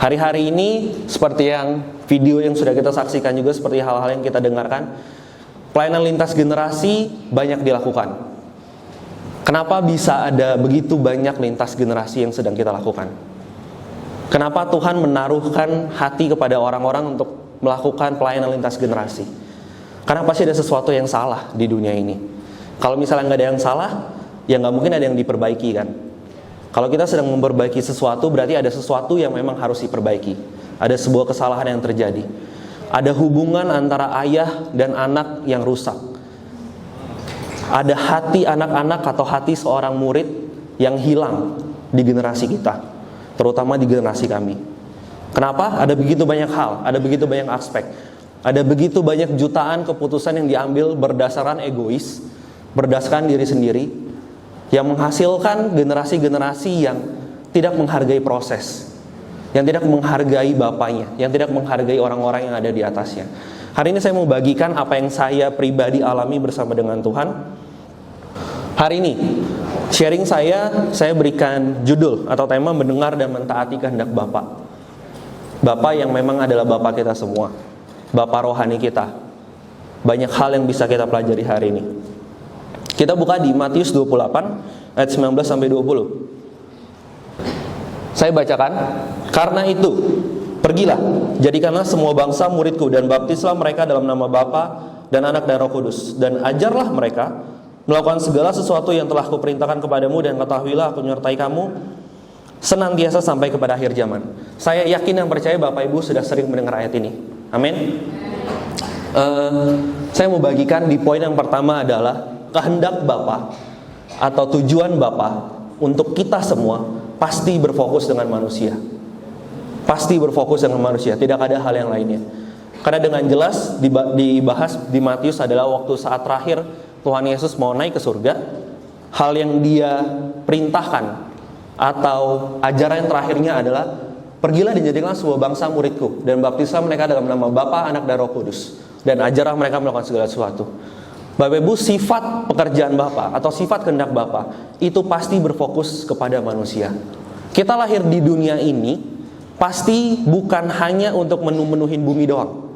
Hari-hari ini seperti yang video yang sudah kita saksikan juga, seperti hal-hal yang kita dengarkan, pelayanan lintas generasi banyak dilakukan. Kenapa bisa ada begitu banyak lintas generasi yang sedang kita lakukan? Kenapa Tuhan menaruhkan hati kepada orang-orang untuk melakukan pelayanan lintas generasi? Karena pasti ada sesuatu yang salah di dunia ini. Kalau misalnya nggak ada yang salah, ya nggak mungkin ada yang diperbaiki kan? Kalau kita sedang memperbaiki sesuatu, berarti ada sesuatu yang memang harus diperbaiki. Ada sebuah kesalahan yang terjadi. Ada hubungan antara ayah dan anak yang rusak. Ada hati anak-anak atau hati seorang murid yang hilang di generasi kita, terutama di generasi kami. Kenapa? Ada begitu banyak hal, ada begitu banyak aspek. Ada begitu banyak jutaan keputusan yang diambil berdasarkan egois, berdasarkan diri sendiri, yang menghasilkan generasi-generasi yang tidak menghargai proses, yang tidak menghargai bapaknya, yang tidak menghargai orang-orang yang ada di atasnya. Hari ini saya mau bagikan apa yang saya pribadi alami bersama dengan Tuhan. Hari ini, sharing saya berikan judul atau tema mendengar dan mentaati kehendak Bapa. Bapa yang memang adalah Bapa kita semua, Bapa rohani kita. Banyak hal yang bisa kita pelajari hari ini. Kita buka di Matius 28 ayat 19 sampai 20. Saya bacakan. Karena itu, pergilah, jadikanlah semua bangsa muridku dan baptislah mereka dalam nama Bapa dan Anak dan Roh Kudus, dan ajarlah mereka melakukan segala sesuatu yang telah kuperintahkan kepadamu, dan ketahuilah aku menyertai kamu senantiasa sampai kepada akhir zaman. Saya yakin dan percaya Bapak Ibu sudah sering mendengar ayat ini. Amin. Saya mau bagikan di poin yang pertama adalah kehendak Bapa atau tujuan Bapa untuk kita semua pasti berfokus dengan manusia. Pasti berfokus dengan manusia, tidak ada hal yang lainnya. Karena dengan jelas dibahas di Matius adalah waktu saat terakhir Tuhan Yesus mau naik ke surga. Hal yang dia perintahkan atau ajaran yang terakhirnya adalah pergilah dan jadikanlah sebuah bangsa muridku dan baptislah mereka dalam nama Bapa, Anak dan Roh Kudus, dan ajarlah mereka melakukan segala sesuatu. Bapak Ibu, sifat pekerjaan Bapa atau sifat kehendak Bapa itu pasti berfokus kepada manusia. Kita lahir di dunia ini pasti bukan hanya untuk menuhin bumi doang.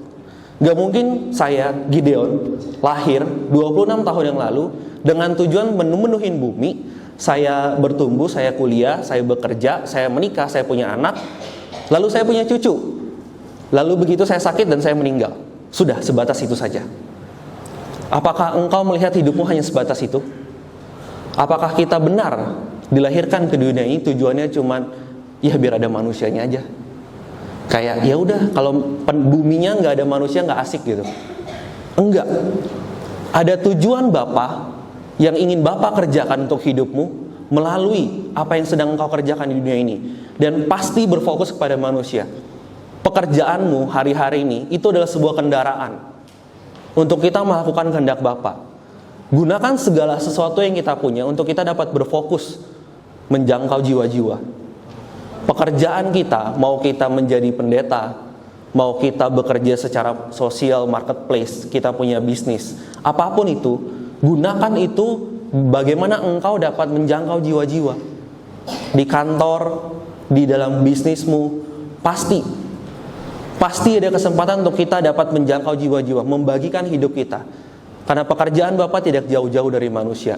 Gak mungkin saya, Gideon, lahir 26 tahun yang lalu dengan tujuan menuhin bumi. Saya bertumbuh, saya kuliah, saya bekerja, saya menikah, saya punya anak, lalu saya punya cucu. Lalu begitu saya sakit dan saya meninggal. Sudah, sebatas itu saja. Apakah engkau melihat hidupmu hanya sebatas itu? Apakah kita benar dilahirkan ke dunia ini tujuannya cuman ya biar ada manusianya aja? Kayak ya udah, kalau buminya nggak ada manusia nggak asik gitu. Enggak. Ada tujuan Bapa yang ingin Bapa kerjakan untuk hidupmu melalui apa yang sedang engkau kerjakan di dunia ini, dan pasti berfokus kepada manusia. Pekerjaanmu hari-hari ini itu adalah sebuah kendaraan untuk kita melakukan kehendak Bapa. Gunakan segala sesuatu yang kita punya untuk kita dapat berfokus menjangkau jiwa-jiwa. Pekerjaan kita, mau kita menjadi pendeta, mau kita bekerja secara sosial, marketplace, kita punya bisnis, apapun itu, gunakan itu bagaimana engkau dapat menjangkau jiwa-jiwa. Di kantor, di dalam bisnismu, pasti ada kesempatan untuk kita dapat menjangkau jiwa-jiwa, membagikan hidup kita. Karena pekerjaan Bapa tidak jauh-jauh dari manusia.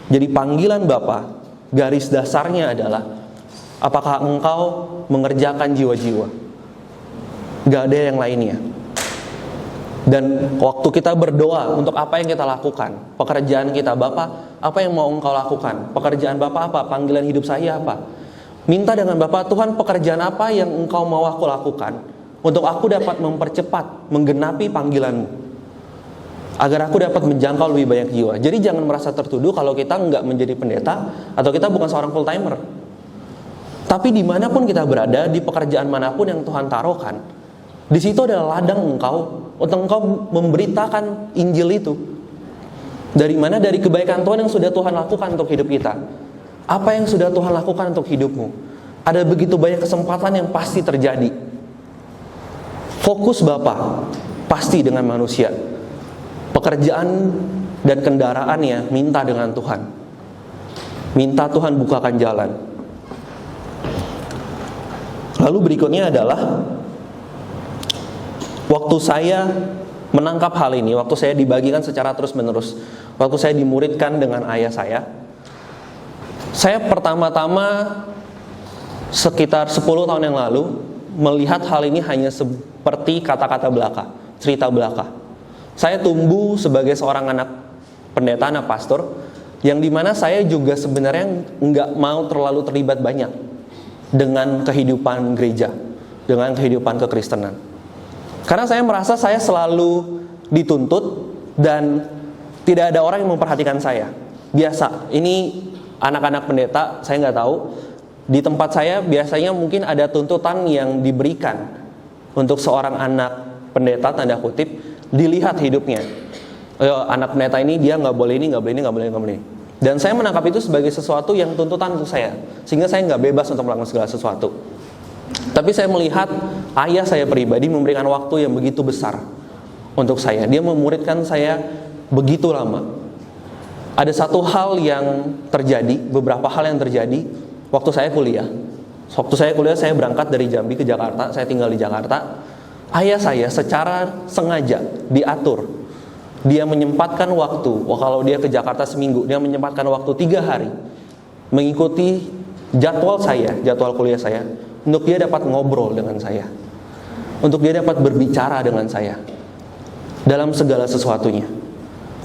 Jadi panggilan Bapa, garis dasarnya adalah apakah engkau mengerjakan jiwa-jiwa? Gak ada yang lainnya. Dan waktu kita berdoa untuk apa yang kita lakukan, pekerjaan kita, Bapa, apa yang mau engkau lakukan? Pekerjaan Bapa apa? Panggilan hidup saya apa? Minta dengan Bapa, Tuhan, pekerjaan apa yang engkau mau aku lakukan untuk aku dapat mempercepat, menggenapi panggilanmu, agar aku dapat menjangkau lebih banyak jiwa. Jadi jangan merasa tertuduh kalau kita nggak menjadi pendeta atau kita bukan seorang full timer. Tapi dimanapun kita berada, di pekerjaan manapun yang Tuhan taruhkan, di situ adalah ladang engkau untuk engkau memberitakan Injil itu. Dari mana? Dari kebaikan Tuhan yang sudah Tuhan lakukan untuk hidup kita. Apa yang sudah Tuhan lakukan untuk hidupmu? Ada begitu banyak kesempatan yang pasti terjadi. Fokus Bapa pasti dengan manusia. Pekerjaan dan kendaraannya minta dengan Tuhan. Minta Tuhan bukakan jalan. Lalu berikutnya adalah waktu saya menangkap hal ini, waktu saya dibagikan secara terus-menerus, waktu saya dimuridkan dengan ayah saya pertama-tama sekitar 10 tahun yang lalu melihat hal ini hanya seperti kata-kata belaka, cerita belaka. Saya tumbuh sebagai seorang anak pendeta, anak pastor, yang dimana saya juga sebenarnya nggak mau terlalu terlibat banyak dengan kehidupan gereja, dengan kehidupan kekristenan. Karena saya merasa saya selalu dituntut dan tidak ada orang yang memperhatikan saya. Biasa, ini anak-anak pendeta, saya nggak tahu. Di tempat saya biasanya mungkin ada tuntutan yang diberikan untuk seorang anak pendeta, tanda kutip, dilihat hidupnya. Anak pendeta ini dia nggak boleh ini, nggak boleh ini, nggak boleh ini, nggak boleh ini. Dan saya menangkap itu sebagai sesuatu yang tuntutan untuk saya, sehingga saya nggak bebas untuk melakukan segala sesuatu. Tapi saya melihat ayah saya pribadi memberikan waktu yang begitu besar untuk saya. Dia memuridkan saya begitu lama. Ada satu hal yang terjadi, beberapa hal yang terjadi waktu saya kuliah. Waktu saya kuliah, saya berangkat dari Jambi ke Jakarta, saya tinggal di Jakarta. Ayah saya secara sengaja diatur. Dia menyempatkan waktu, kalau dia ke Jakarta seminggu, dia menyempatkan waktu 3 hari mengikuti jadwal saya, jadwal kuliah saya, untuk dia dapat ngobrol dengan saya, untuk dia dapat berbicara dengan saya dalam segala sesuatunya.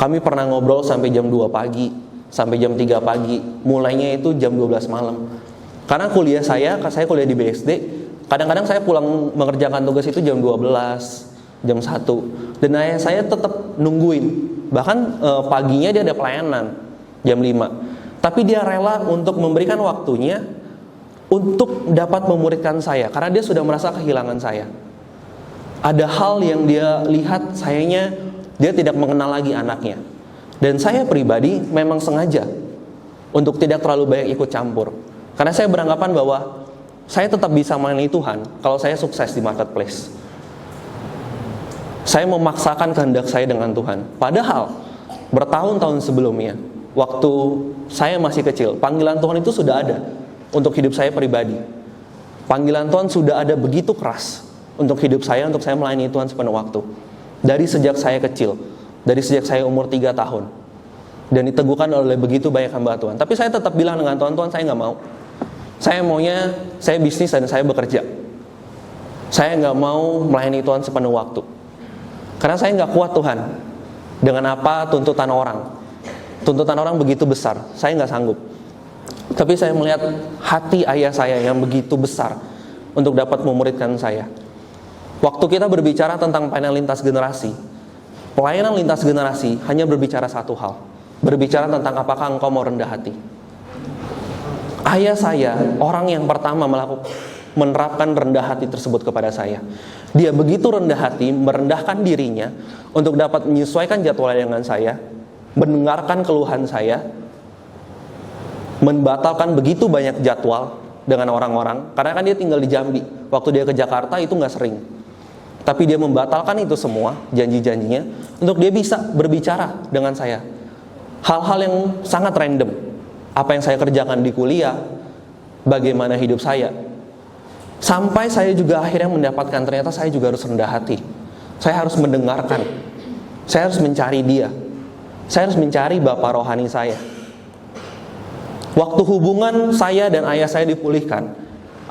Kami pernah ngobrol sampai jam 2 pagi, sampai jam 3 pagi, mulainya itu jam 12 malam. Karena kuliah saya kuliah di BSD, kadang-kadang saya pulang mengerjakan tugas itu jam 12, jam 1. Dan ayah saya tetap nungguin. Bahkan paginya dia ada pelayanan jam 5. Tapi dia rela untuk memberikan waktunya untuk dapat memuridkan saya, karena dia sudah merasa kehilangan saya. Ada hal yang dia lihat, sayanya dia tidak mengenal lagi anaknya. Dan saya pribadi memang sengaja untuk tidak terlalu banyak ikut campur, karena saya beranggapan bahwa saya tetap bisa melayani Tuhan kalau saya sukses di marketplace. Saya memaksakan kehendak saya dengan Tuhan. Padahal bertahun-tahun sebelumnya, waktu saya masih kecil, panggilan Tuhan itu sudah ada untuk hidup saya pribadi. Panggilan Tuhan sudah ada begitu keras untuk hidup saya, untuk saya melayani Tuhan sepenuh waktu. Dari sejak saya kecil, dari sejak saya umur 3 tahun. Dan diteguhkan oleh begitu banyak hamba Tuhan. Tapi saya tetap bilang dengan Tuhan, Tuhan saya nggak mau. Saya maunya, saya bisnis dan saya bekerja. Saya nggak mau melayani Tuhan sepenuh waktu. Karena saya nggak kuat Tuhan dengan apa tuntutan orang. Tuntutan orang begitu besar, saya nggak sanggup. Tapi saya melihat hati ayah saya yang begitu besar untuk dapat memuridkan saya. Waktu kita berbicara tentang pelayanan lintas generasi, pelayanan lintas generasi hanya berbicara satu hal, berbicara tentang apakah engkau mau rendah hati. Ayah saya orang yang pertama menerapkan rendah hati tersebut kepada saya. Dia begitu rendah hati, merendahkan dirinya untuk dapat menyesuaikan jadwal dengan saya, mendengarkan keluhan saya, membatalkan begitu banyak jadwal dengan orang-orang. Karena kan dia tinggal di Jambi, waktu dia ke Jakarta itu gak sering. Tapi dia membatalkan itu semua, janji-janjinya, untuk dia bisa berbicara dengan saya. Hal-hal yang sangat random. Apa yang saya kerjakan di kuliah, bagaimana hidup saya. Sampai saya juga akhirnya mendapatkan, ternyata saya juga harus rendah hati. Saya harus mendengarkan. Saya harus mencari dia. Saya harus mencari Bapak rohani saya. Waktu hubungan saya dan ayah saya dipulihkan,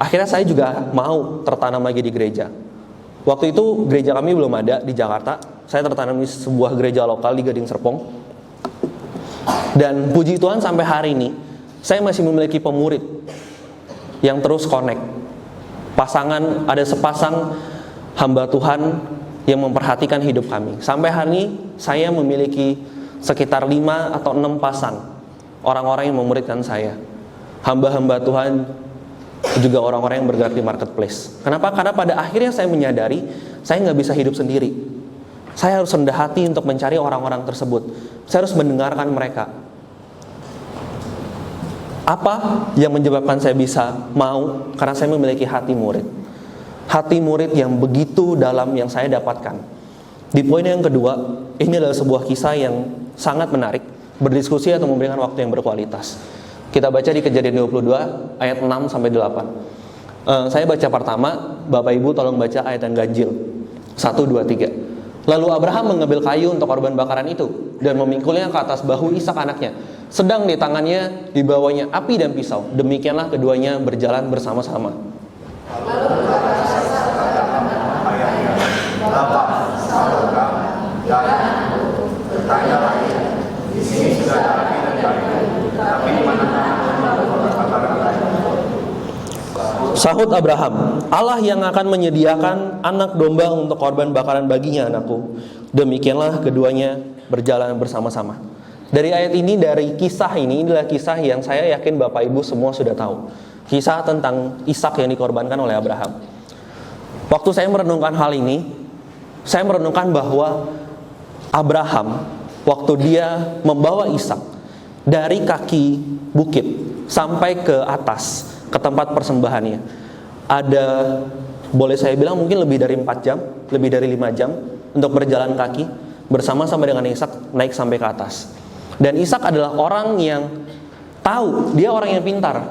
akhirnya saya juga mau tertanam lagi di gereja. Waktu itu gereja kami belum ada di Jakarta. Saya tertanam di sebuah gereja lokal di Gading Serpong. Dan puji Tuhan sampai hari ini saya masih memiliki pemurid yang terus connect. Ada sepasang hamba Tuhan yang memperhatikan hidup kami. Sampai hari ini saya memiliki sekitar 5 atau 6 pasang orang-orang yang memuridkan saya. Hamba-hamba Tuhan, juga orang-orang yang bergerak di marketplace. Kenapa? Karena pada akhirnya saya menyadari saya nggak bisa hidup sendiri. Saya harus rendah hati untuk mencari orang-orang tersebut. Saya harus mendengarkan mereka. Apa yang menyebabkan saya bisa mau? Karena saya memiliki hati murid. Hati murid yang begitu dalam yang saya dapatkan. Di poin yang kedua, ini adalah sebuah kisah yang sangat menarik, berdiskusi atau memberikan waktu yang berkualitas. Kita baca di Kejadian 22 ayat 6 sampai 8. Saya baca pertama, Bapak Ibu tolong baca ayat yang ganjil. 1, 2, 3. Lalu Abraham mengambil kayu untuk korban bakaran itu dan memikulnya ke atas bahu Ishak anaknya. Sedang di tangannya dibawanya api dan pisau. Demikianlah keduanya berjalan bersama-sama. Sahut Abraham, Allah yang akan menyediakan anak domba untuk korban bakaran baginya, anakku. Demikianlah keduanya berjalan bersama-sama. Dari ayat ini, dari kisah ini, inilah kisah yang saya yakin Bapak Ibu semua sudah tahu. Kisah tentang Ishak yang dikorbankan oleh Abraham. Waktu saya merenungkan hal ini, saya merenungkan bahwa Abraham, waktu dia membawa Ishak dari kaki bukit sampai ke atas, ke tempat persembahannya, ada, boleh saya bilang mungkin lebih dari 4 jam, lebih dari 5 jam untuk berjalan kaki bersama-sama dengan Ishak naik sampai ke atas. Dan Ishak adalah orang yang tahu, dia orang yang pintar.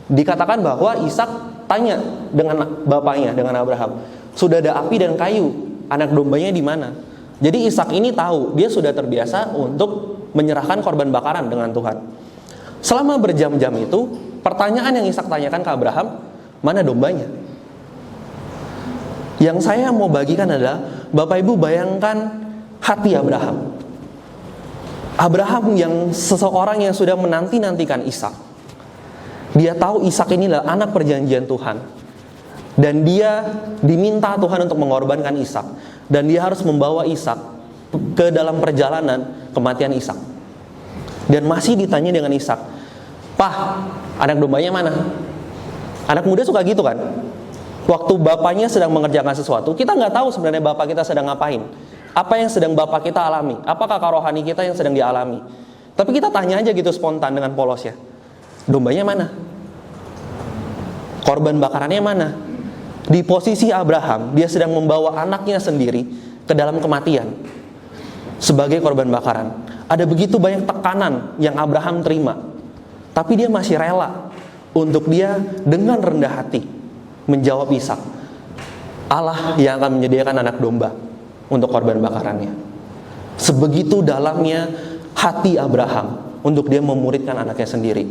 Dikatakan bahwa Ishak tanya dengan bapaknya, dengan Abraham, sudah ada api dan kayu, anak dombanya di mana? Jadi Ishak ini tahu, dia sudah terbiasa untuk menyerahkan korban bakaran dengan Tuhan. Selama berjam-jam itu, pertanyaan yang Ishak tanyakan ke Abraham, mana dombanya? Yang saya mau bagikan adalah, Bapak Ibu bayangkan hati Abraham. Abraham yang seseorang yang sudah menanti-nantikan Ishak. Dia tahu Ishak ini adalah anak perjanjian Tuhan. Dan dia diminta Tuhan untuk mengorbankan Ishak. Dan dia harus membawa Ishak ke dalam perjalanan kematian Ishak. Dan masih ditanya dengan Ishak, "Pak, anak dombanya mana?" Anak muda suka gitu kan? Waktu bapaknya sedang mengerjakan sesuatu, kita nggak tahu sebenarnya bapak kita sedang ngapain. Apa yang sedang bapak kita alami? Apa kakak rohani kita yang sedang dialami? Tapi kita tanya aja gitu spontan dengan polosnya, dombanya mana? Korban bakarannya mana? Di posisi Abraham, dia sedang membawa anaknya sendiri ke dalam kematian sebagai korban bakaran. Ada begitu banyak tekanan yang Abraham terima, tapi dia masih rela untuk dia dengan rendah hati menjawab Ishak, Allah yang akan menyediakan anak domba untuk korban bakarannya. Sebegitu dalamnya hati Abraham untuk dia memuridkan anaknya sendiri.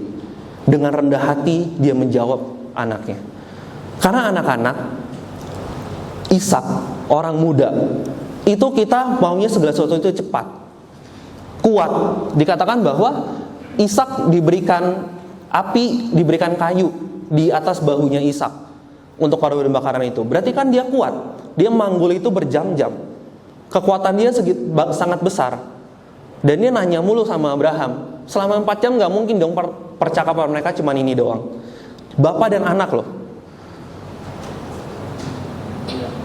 Dengan rendah hati dia menjawab anaknya. Karena anak-anak, Ishak, orang muda, itu kita maunya segala sesuatu itu cepat, kuat. Dikatakan bahwa Ishak diberikan api, diberikan kayu di atas bahunya Ishak untuk korban bakaran itu. Berarti kan dia kuat. Dia manggul itu berjam-jam. Kekuatan dia sangat besar. Dan dia nanya mulu sama Abraham. Selama 4 jam gak mungkin dong percakapan mereka cuma ini doang. Bapak dan anak loh.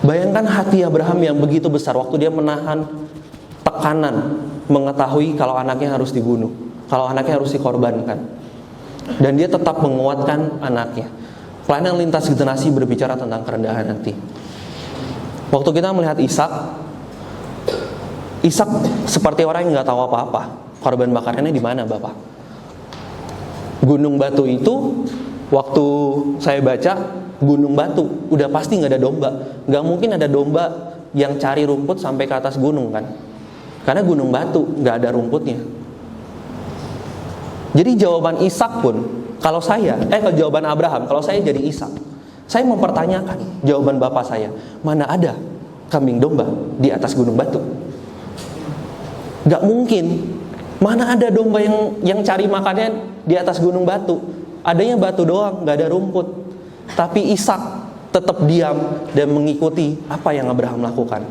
Bayangkan hati Abraham yang begitu besar waktu dia menahan tekanan, mengetahui kalau anaknya harus dibunuh, kalau anaknya harus dikorbankan. Dan dia tetap menguatkan anaknya. Pelayanan lintas generasi berbicara tentang kerendahan hati. Waktu kita melihat Ishak seperti orang yang nggak tahu apa-apa. Korban bakarannya di mana, Bapak? Gunung Batu itu, waktu saya baca, gunung batu, udah pasti nggak ada domba. Nggak mungkin ada domba yang cari rumput sampai ke atas gunung kan? Karena gunung batu nggak ada rumputnya. Jadi jawaban Ishak pun, kalau jawaban Abraham, kalau saya jadi Ishak, saya mempertanyakan jawaban bapak saya, mana ada kambing domba di atas gunung batu? Gak mungkin. Mana ada domba yang cari makannya di atas gunung batu? Adanya batu doang, gak ada rumput. Tapi Ishak tetap diam dan mengikuti apa yang Abraham lakukan.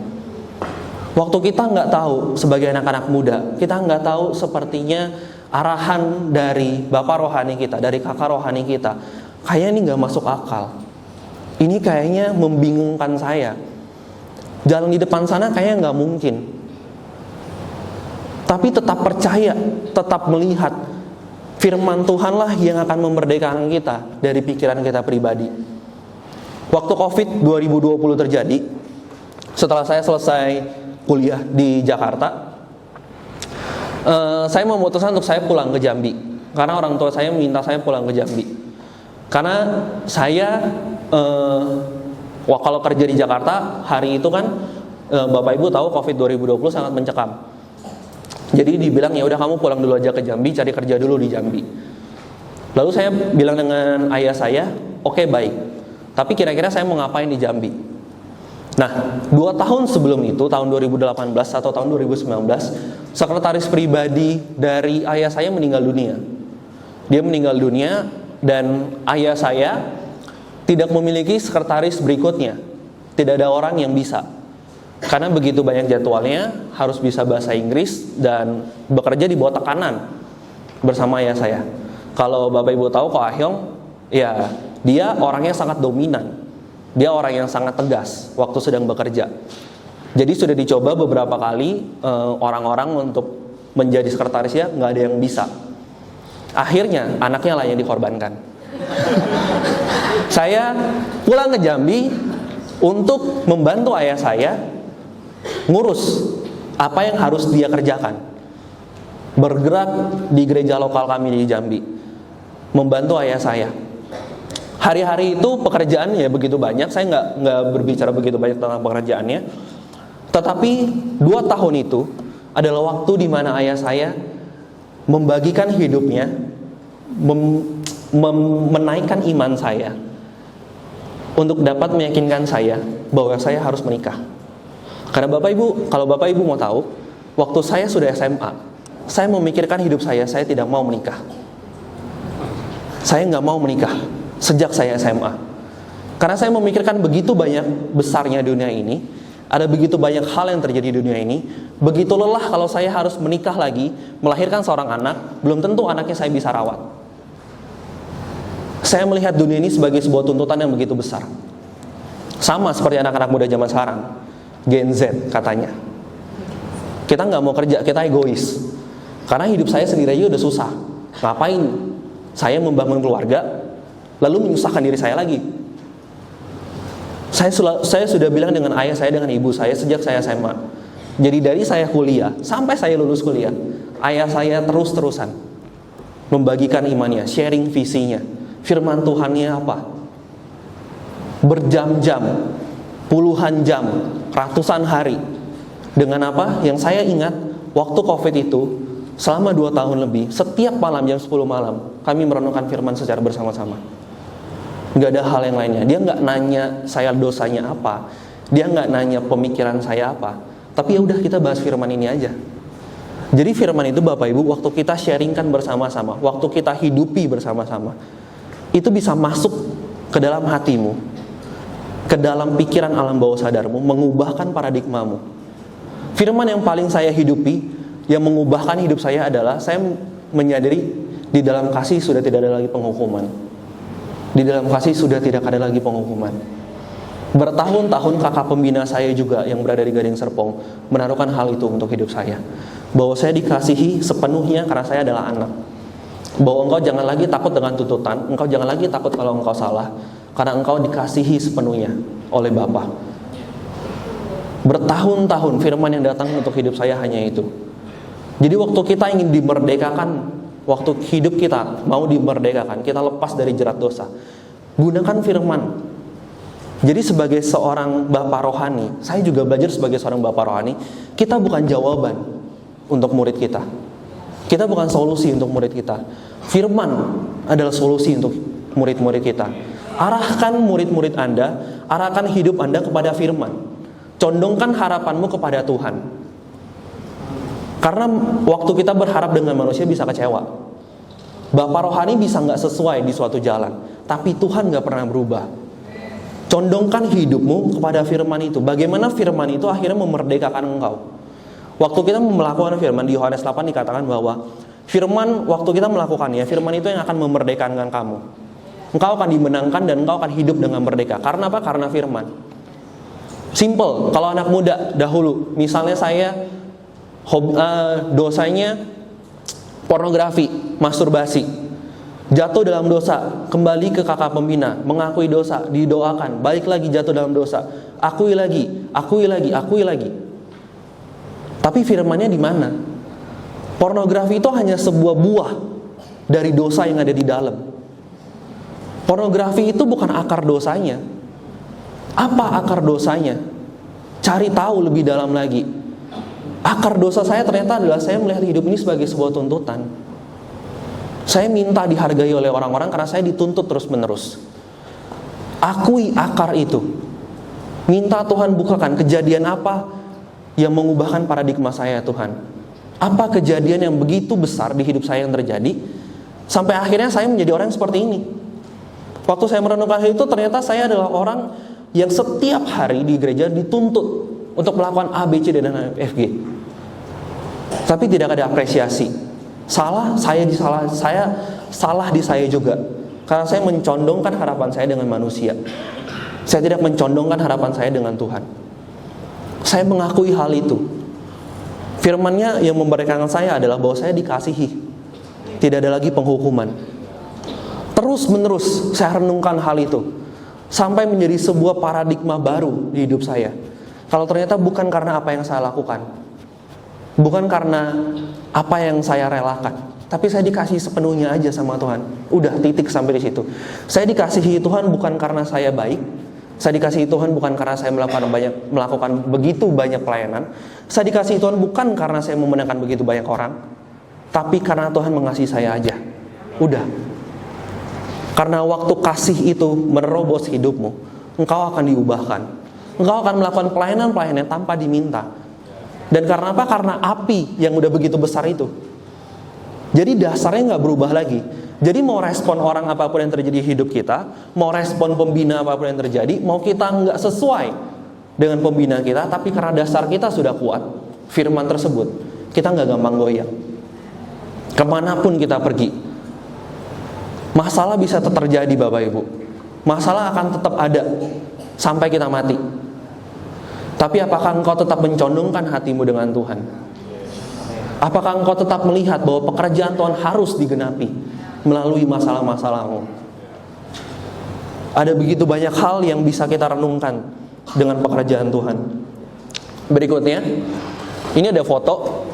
Waktu kita nggak tahu sebagai anak-anak muda, kita nggak tahu sepertinya arahan dari bapak rohani kita, dari kakak rohani kita, kayaknya ini nggak masuk akal. Ini kayaknya membingungkan saya. Jalan di depan sana kayaknya nggak mungkin. Tapi tetap percaya, tetap melihat firman Tuhanlah yang akan memerdekakan kita dari pikiran kita pribadi. Waktu COVID 2020 terjadi, setelah saya selesai kuliah di Jakarta, saya memutuskan untuk saya pulang ke Jambi. Karena orang tua saya minta saya pulang ke Jambi. Karena saya kalau kerja di Jakarta hari itu kan Bapak Ibu tahu Covid 2020 sangat mencekam. Jadi dibilang ya udah kamu pulang dulu aja ke Jambi, cari kerja dulu di Jambi. Lalu saya bilang dengan ayah saya, oke, baik. Tapi kira-kira saya mau ngapain di Jambi? Nah, 2 tahun sebelum itu, tahun 2018 atau tahun 2019, sekretaris pribadi dari ayah saya meninggal dunia. Dia meninggal dunia dan ayah saya tidak memiliki sekretaris berikutnya. Tidak ada orang yang bisa. Karena begitu banyak jadwalnya, harus bisa bahasa Inggris dan bekerja di bawah tekanan bersama ayah saya. Kalau Bapak Ibu tahu Ko Ahyong, ya dia orangnya sangat dominan. Dia orang yang sangat tegas waktu sedang bekerja. Jadi sudah dicoba beberapa kali orang-orang untuk menjadi sekretarisnya, nggak ada yang bisa. Akhirnya anaknya lah yang dikorbankan. Saya pulang ke Jambi untuk membantu ayah saya ngurus apa yang harus dia kerjakan. Bergerak di gereja lokal kami di Jambi, membantu ayah saya. Hari-hari itu pekerjaannya begitu banyak, saya nggak berbicara begitu banyak tentang pekerjaannya. Tetapi 2 tahun itu adalah waktu di mana ayah saya membagikan hidupnya, menaikkan iman saya untuk dapat meyakinkan saya bahwa saya harus menikah. Karena kalau Bapak Ibu mau tahu, waktu saya sudah SMA, saya memikirkan hidup saya tidak mau menikah. Saya nggak mau menikah sejak saya SMA. Karena saya memikirkan begitu banyak besarnya dunia ini, ada begitu banyak hal yang terjadi di dunia ini, begitu lelah kalau saya harus menikah lagi, melahirkan seorang anak, belum tentu anaknya saya bisa rawat. Saya melihat dunia ini sebagai sebuah tuntutan yang begitu besar. Sama seperti anak-anak muda zaman sekarang, Gen Z katanya. Kita nggak mau kerja, kita egois. Karena hidup saya sendiri aja udah susah. Ngapain saya membangun keluarga, lalu menyusahkan diri saya lagi? Saya sudah bilang dengan ayah saya, dengan ibu saya sejak saya SMA. Jadi dari saya kuliah sampai saya lulus kuliah, ayah saya terus-terusan membagikan imannya, sharing visinya, firman Tuhannya apa, berjam-jam, puluhan jam, ratusan hari. Dengan apa? Yang saya ingat, waktu Covid itu, selama 2 tahun lebih, setiap malam jam 10 malam, kami merenungkan firman secara bersama-sama. Gak ada hal yang lainnya. Dia gak nanya saya dosanya apa, dia gak nanya pemikiran saya apa, tapi ya udah kita bahas firman ini aja. Jadi firman itu Bapak Ibu, waktu kita sharingkan bersama-sama, waktu kita hidupi bersama-sama, itu bisa masuk ke dalam hatimu, ke dalam pikiran alam bawah sadarmu, mengubahkan paradigmamu. Firman yang paling saya hidupi, yang mengubahkan hidup saya adalah saya menyadari di dalam kasih sudah tidak ada lagi penghukuman. Di dalam kasih sudah tidak ada lagi penghukuman. Bertahun-tahun kakak pembina saya juga yang berada di Gading Serpong menaruhkan hal itu untuk hidup saya. Bahwa saya dikasihi sepenuhnya karena saya adalah anak. Bahwa engkau jangan lagi takut dengan tuntutan, engkau jangan lagi takut kalau engkau salah, karena engkau dikasihi sepenuhnya oleh Bapa. Bertahun-tahun firman yang datang untuk hidup saya hanya itu. Jadi waktu kita ingin dimerdekakan, waktu hidup kita mau dimerdekakan, kita lepas dari jerat dosa, gunakan firman. Jadi sebagai seorang bapak rohani, saya juga belajar sebagai seorang bapak rohani, kita bukan jawaban untuk murid kita. Kita bukan solusi untuk murid kita. Firman adalah solusi untuk murid-murid kita. Arahkan murid-murid Anda, arahkan hidup Anda kepada firman. Condongkan harapanmu kepada Tuhan. Karena waktu kita berharap dengan manusia bisa kecewa. Bapak rohani bisa gak sesuai di suatu jalan, tapi Tuhan gak pernah berubah. Condongkan hidupmu kepada firman itu. Bagaimana firman itu akhirnya memerdekakan engkau. Waktu kita melakukan firman, di Yohanes 8 dikatakan bahwa firman, waktu kita melakukannya, firman itu yang akan memerdekakan kamu. Engkau akan dimenangkan dan engkau akan hidup dengan merdeka. Karena apa? Karena firman. Simple. Kalau anak muda dahulu, misalnya saya dosanya pornografi, masturbasi, jatuh dalam dosa, kembali ke kakak pembina, mengakui dosa, didoakan, balik lagi jatuh dalam dosa, akui lagi, akui lagi, akui lagi. Tapi firmannya di mana? Pornografi itu hanya sebuah buah dari dosa yang ada di dalam. Pornografi itu bukan akar dosanya. Apa akar dosanya? Cari tahu lebih dalam lagi. Akar dosa saya ternyata adalah saya melihat hidup ini sebagai sebuah tuntutan. Saya minta dihargai oleh orang-orang karena saya dituntut terus-menerus. Akui akar itu. Minta Tuhan bukakan kejadian apa yang mengubahkan paradigma saya, Tuhan. Apa kejadian yang begitu besar di hidup saya yang terjadi sampai akhirnya saya menjadi orang yang seperti ini. Waktu saya merenungkan hal itu, ternyata saya adalah orang yang setiap hari di gereja dituntut untuk melakukan A, B, C, D, dan F, G. Tapi tidak ada apresiasi. Salah di saya juga. Karena saya mencondongkan harapan saya dengan manusia. Saya tidak mencondongkan harapan saya dengan Tuhan. Saya mengakui hal itu. Firman-Nya yang memberikan saya adalah bahwa saya dikasihi. Tidak ada lagi penghukuman. Terus menerus saya renungkan hal itu sampai menjadi sebuah paradigma baru di hidup saya. Kalau ternyata bukan karena apa yang saya lakukan, bukan karena apa yang saya relakan, tapi saya dikasih sepenuhnya aja sama Tuhan. Udah, titik sampai di situ. Saya dikasihi Tuhan bukan karena saya baik. Saya dikasihi Tuhan bukan karena saya melakukan begitu banyak pelayanan. Saya dikasihi Tuhan bukan karena saya memenangkan begitu banyak orang, tapi karena Tuhan mengasihi saya aja. Udah. Karena waktu kasih itu menerobos hidupmu, engkau akan diubahkan. Engkau akan melakukan pelayanan-pelayanan tanpa diminta. Dan karena apa? Karena api yang udah begitu besar itu. Jadi dasarnya gak berubah lagi. Jadi mau respon orang apapun yang terjadi di hidup kita, mau respon pembina apapun yang terjadi, mau kita gak sesuai dengan pembina kita, tapi karena dasar kita sudah kuat, firman tersebut, kita gak gampang goyang. Kemanapun kita pergi, masalah bisa tetap terjadi Bapak Ibu. Masalah akan tetap ada sampai kita mati. Tapi apakah engkau tetap mencondongkan hatimu dengan Tuhan? Apakah engkau tetap melihat bahwa pekerjaan Tuhan harus digenapi melalui masalah-masalahmu? Ada begitu banyak hal yang bisa kita renungkan dengan pekerjaan Tuhan. Berikutnya, ini ada foto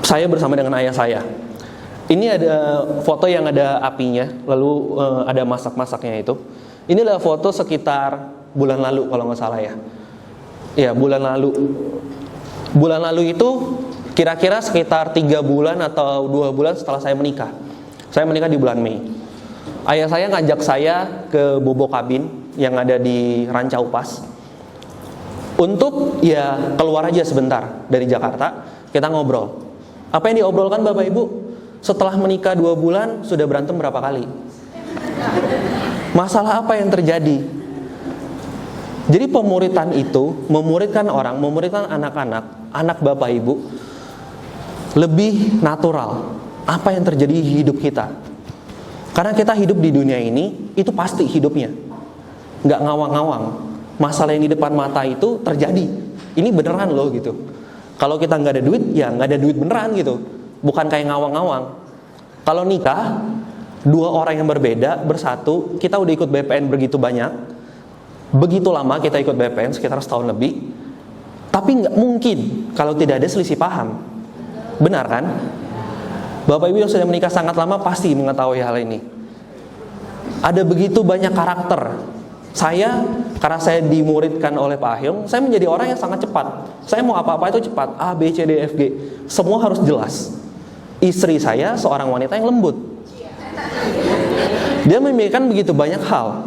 saya bersama dengan ayah saya. Ini ada foto yang ada apinya, lalu ada masak-masaknya itu. Ini adalah foto sekitar bulan lalu kalau nggak salah ya. Ya, bulan lalu. Bulan lalu itu kira-kira sekitar 3 bulan atau 2 bulan setelah saya menikah. Saya menikah di bulan Mei. Ayah saya ngajak saya ke Bobo Kabin yang ada di Rancaupas untuk ya keluar aja sebentar dari Jakarta, kita ngobrol. Apa yang diobrolkan Bapak Ibu? Setelah menikah 2 bulan sudah berantem berapa kali? Masalah apa yang terjadi? Jadi pemuritan itu memuridkan orang, memuridkan anak-anak, anak Bapak Ibu lebih natural. Apa yang terjadi di hidup kita? Karena kita hidup di dunia ini, itu pasti hidupnya, nggak ngawang-ngawang. Masalah yang di depan mata itu terjadi. Ini beneran loh gitu. Kalau kita nggak ada duit, ya nggak ada duit beneran gitu. Bukan kayak ngawang-ngawang. Kalau nikah, 2 orang yang berbeda bersatu, kita udah ikut BPN begitu banyak. Begitu lama kita ikut BPN, sekitar setahun lebih. Tapi nggak mungkin kalau tidak ada selisih paham. Benar kan? Bapak Ibu yang sudah menikah sangat lama pasti mengetahui hal ini. Ada begitu banyak karakter. Saya, karena saya dimuridkan oleh Pak Ahyong, saya menjadi orang yang sangat cepat. Saya mau apa-apa itu cepat. A, B, C, D, F, G. Semua harus jelas. Istri saya seorang wanita yang lembut. Dia memikirkan begitu banyak hal.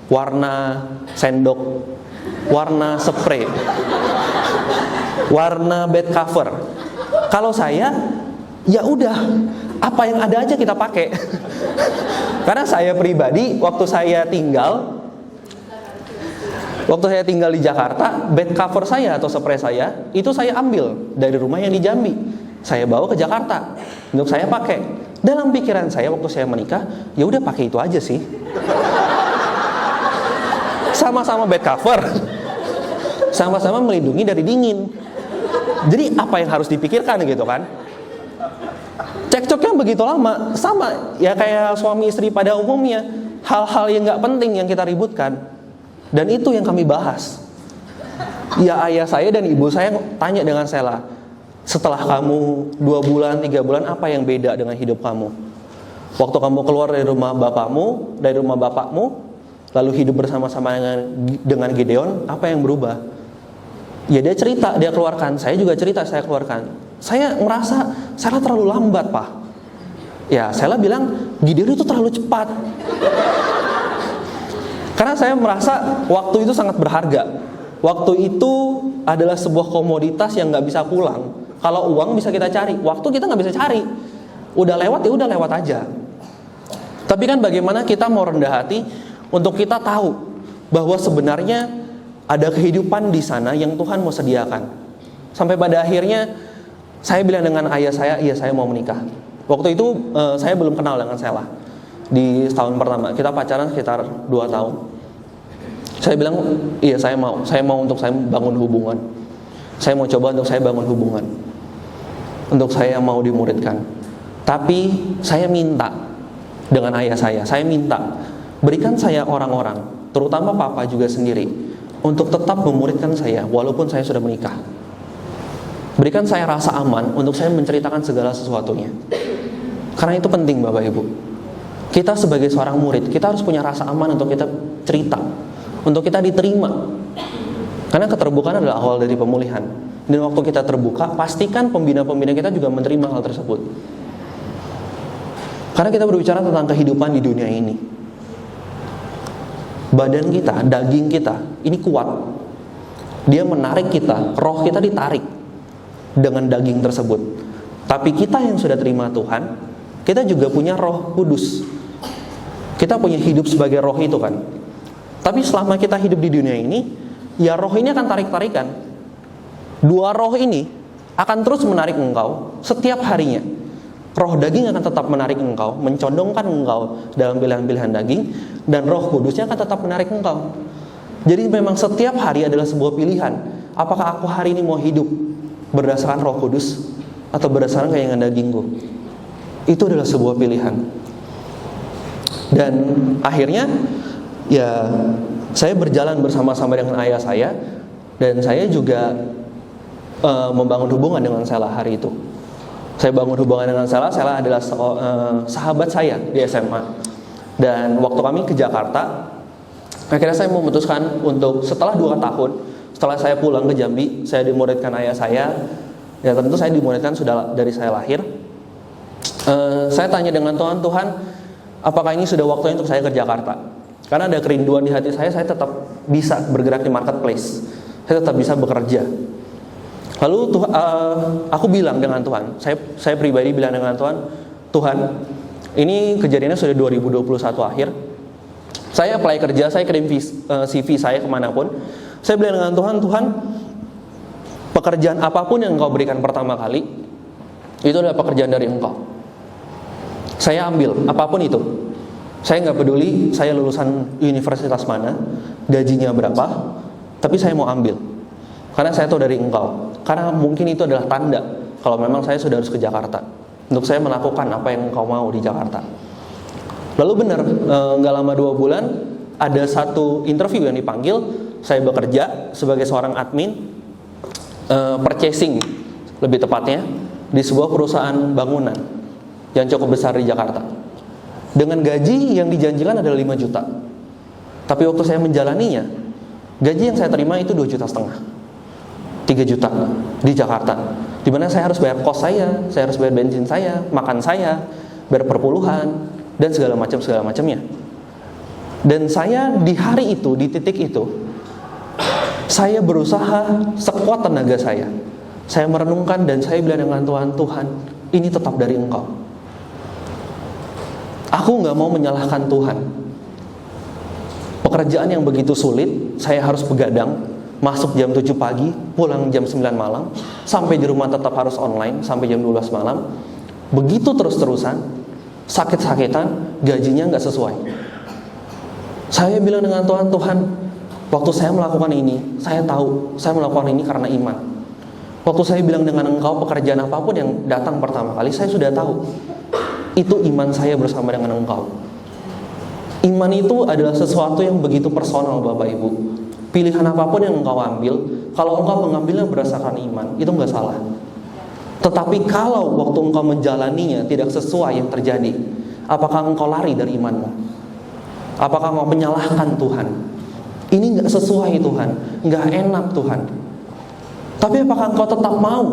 Warna sendok, warna spray, warna bed cover. Kalau saya, ya udah, apa yang ada aja kita pakai. Karena saya pribadi, waktu saya tinggal di Jakarta, bed cover saya atau spray saya, itu saya ambil dari rumah yang di Jambi. Saya bawa ke Jakarta untuk saya pakai. Dalam pikiran saya waktu saya menikah, ya udah pakai itu aja sih. Sama-sama bed cover, sama-sama melindungi dari dingin. Jadi apa yang harus dipikirkan gitu kan? Cekcoknya begitu lama, sama ya kayak suami istri pada umumnya. Hal-hal yang gak penting yang kita ributkan. Dan itu yang kami bahas. Ya ayah saya dan ibu saya tanya dengan Sela, setelah kamu 2 bulan, 3 bulan, apa yang beda dengan hidup kamu? Waktu kamu keluar dari rumah bapakmu, lalu hidup bersama-sama dengan Gideon, apa yang berubah? Ya dia cerita, dia keluarkan. Saya juga cerita, saya keluarkan. Saya merasa Sela terlalu lambat, Pak. Ya, Sela bilang Gideon itu terlalu cepat. Karena saya merasa waktu itu sangat berharga. Waktu itu adalah sebuah komoditas yang nggak bisa pulang. Kalau uang bisa kita cari, waktu kita nggak bisa cari. Udah lewat ya udah lewat aja. Tapi kan bagaimana kita mau rendah hati untuk kita tahu bahwa sebenarnya ada kehidupan di sana yang Tuhan mau sediakan. Sampai pada akhirnya saya bilang dengan ayah saya, iya saya mau menikah. Waktu itu saya belum kenal dengan Sela. Di tahun pertama, kita pacaran sekitar 2 tahun. Saya bilang, iya saya mau untuk saya bangun hubungan. Saya mau coba untuk saya bangun hubungan. Untuk saya mau dimuridkan. Tapi saya minta dengan ayah saya minta berikan saya orang-orang, terutama papa juga sendiri, untuk tetap memuridkan saya walaupun saya sudah menikah. Berikan saya rasa aman untuk saya menceritakan segala sesuatunya. Karena itu penting Bapak Ibu. Kita sebagai seorang murid, kita harus punya rasa aman untuk kita cerita, untuk kita diterima. Karena keterbukaan adalah awal dari pemulihan. Dan waktu kita terbuka, pastikan pembina-pembina kita juga menerima hal tersebut. Karena kita berbicara tentang kehidupan di dunia ini. Badan kita, daging kita, ini kuat. Dia menarik kita, roh kita ditarik dengan daging tersebut. Tapi kita yang sudah terima Tuhan, kita juga punya Roh Kudus. Kita punya hidup sebagai roh itu kan. Tapi selama kita hidup di dunia ini, ya roh ini akan tarik-tarikan. Dua roh ini akan terus menarik engkau setiap harinya. Roh daging akan tetap menarik engkau, mencondongkan engkau dalam pilihan-pilihan daging, dan roh kudusnya akan tetap menarik engkau. Jadi memang setiap hari adalah sebuah pilihan. Apakah aku hari ini mau hidup berdasarkan roh kudus atau berdasarkan keinginan dagingku? Itu adalah sebuah pilihan. Dan akhirnya ya saya berjalan bersama-sama dengan ayah saya, dan saya juga membangun hubungan dengan Sela hari itu. Saya bangun hubungan dengan Sela adalah sahabat saya di SMA. Dan waktu kami ke Jakarta, akhirnya saya memutuskan untuk setelah 2 tahun, setelah saya pulang ke Jambi, saya dimuridkan ayah saya. Ya tentu saya dimuridkan sudah dari saya lahir. Saya tanya dengan Tuhan, apakah ini sudah waktunya untuk saya ke Jakarta? Karena ada kerinduan di hati saya tetap bisa bergerak di marketplace. Saya tetap bisa bekerja. Lalu aku bilang dengan Tuhan, saya pribadi bilang dengan Tuhan, ini kejadiannya sudah 2021 akhir. Saya apply kerja, saya kirim CV saya kemanapun. Saya bilang dengan Tuhan, pekerjaan apapun yang Engkau berikan pertama kali, itu adalah pekerjaan dari Engkau. Saya ambil, apapun itu. Saya nggak peduli saya lulusan universitas mana, gajinya berapa, tapi saya mau ambil. Karena saya tahu dari Engkau. Karena mungkin itu adalah tanda kalau memang saya sudah harus ke Jakarta untuk saya melakukan apa yang Engkau mau di Jakarta. Lalu benar, nggak lama 2 bulan ada satu interview yang dipanggil. Saya bekerja sebagai seorang admin purchasing, lebih tepatnya di sebuah perusahaan bangunan yang cukup besar di Jakarta. Dengan gaji yang dijanjikan adalah 5 juta. Tapi waktu saya menjalaninya, gaji yang saya terima itu 2,5 juta. 3 juta di Jakarta, di mana saya harus bayar kos saya harus bayar bensin saya, makan saya, bayar perpuluhan, dan segala macamnya. Dan saya di hari itu, di titik itu, saya berusaha sekuat tenaga saya. Saya merenungkan dan saya bilang dengan Tuhan, ini tetap dari Engkau. Aku gak mau menyalahkan Tuhan. Pekerjaan yang begitu sulit, saya harus begadang, masuk jam 7 pagi, pulang jam 9 malam, sampai di rumah tetap harus online sampai jam 12 malam. Begitu terus-terusan, sakit-sakitan, gajinya gak sesuai. Saya bilang dengan Tuhan, waktu saya melakukan ini, saya tahu saya melakukan ini karena iman. Waktu saya bilang dengan Engkau, pekerjaan apapun yang datang pertama kali, saya sudah tahu itu iman saya bersama dengan Engkau. Iman itu adalah sesuatu yang begitu personal Bapak Ibu. Pilihan apapun yang Engkau ambil, kalau Engkau mengambilnya berdasarkan iman, itu nggak salah. Tetapi kalau waktu Engkau menjalaninya tidak sesuai yang terjadi, Apakah engkau lari dari imanmu? Apakah engkau menyalahkan Tuhan? Ini gak sesuai Tuhan, gak enak Tuhan. Tapi apakah engkau tetap mau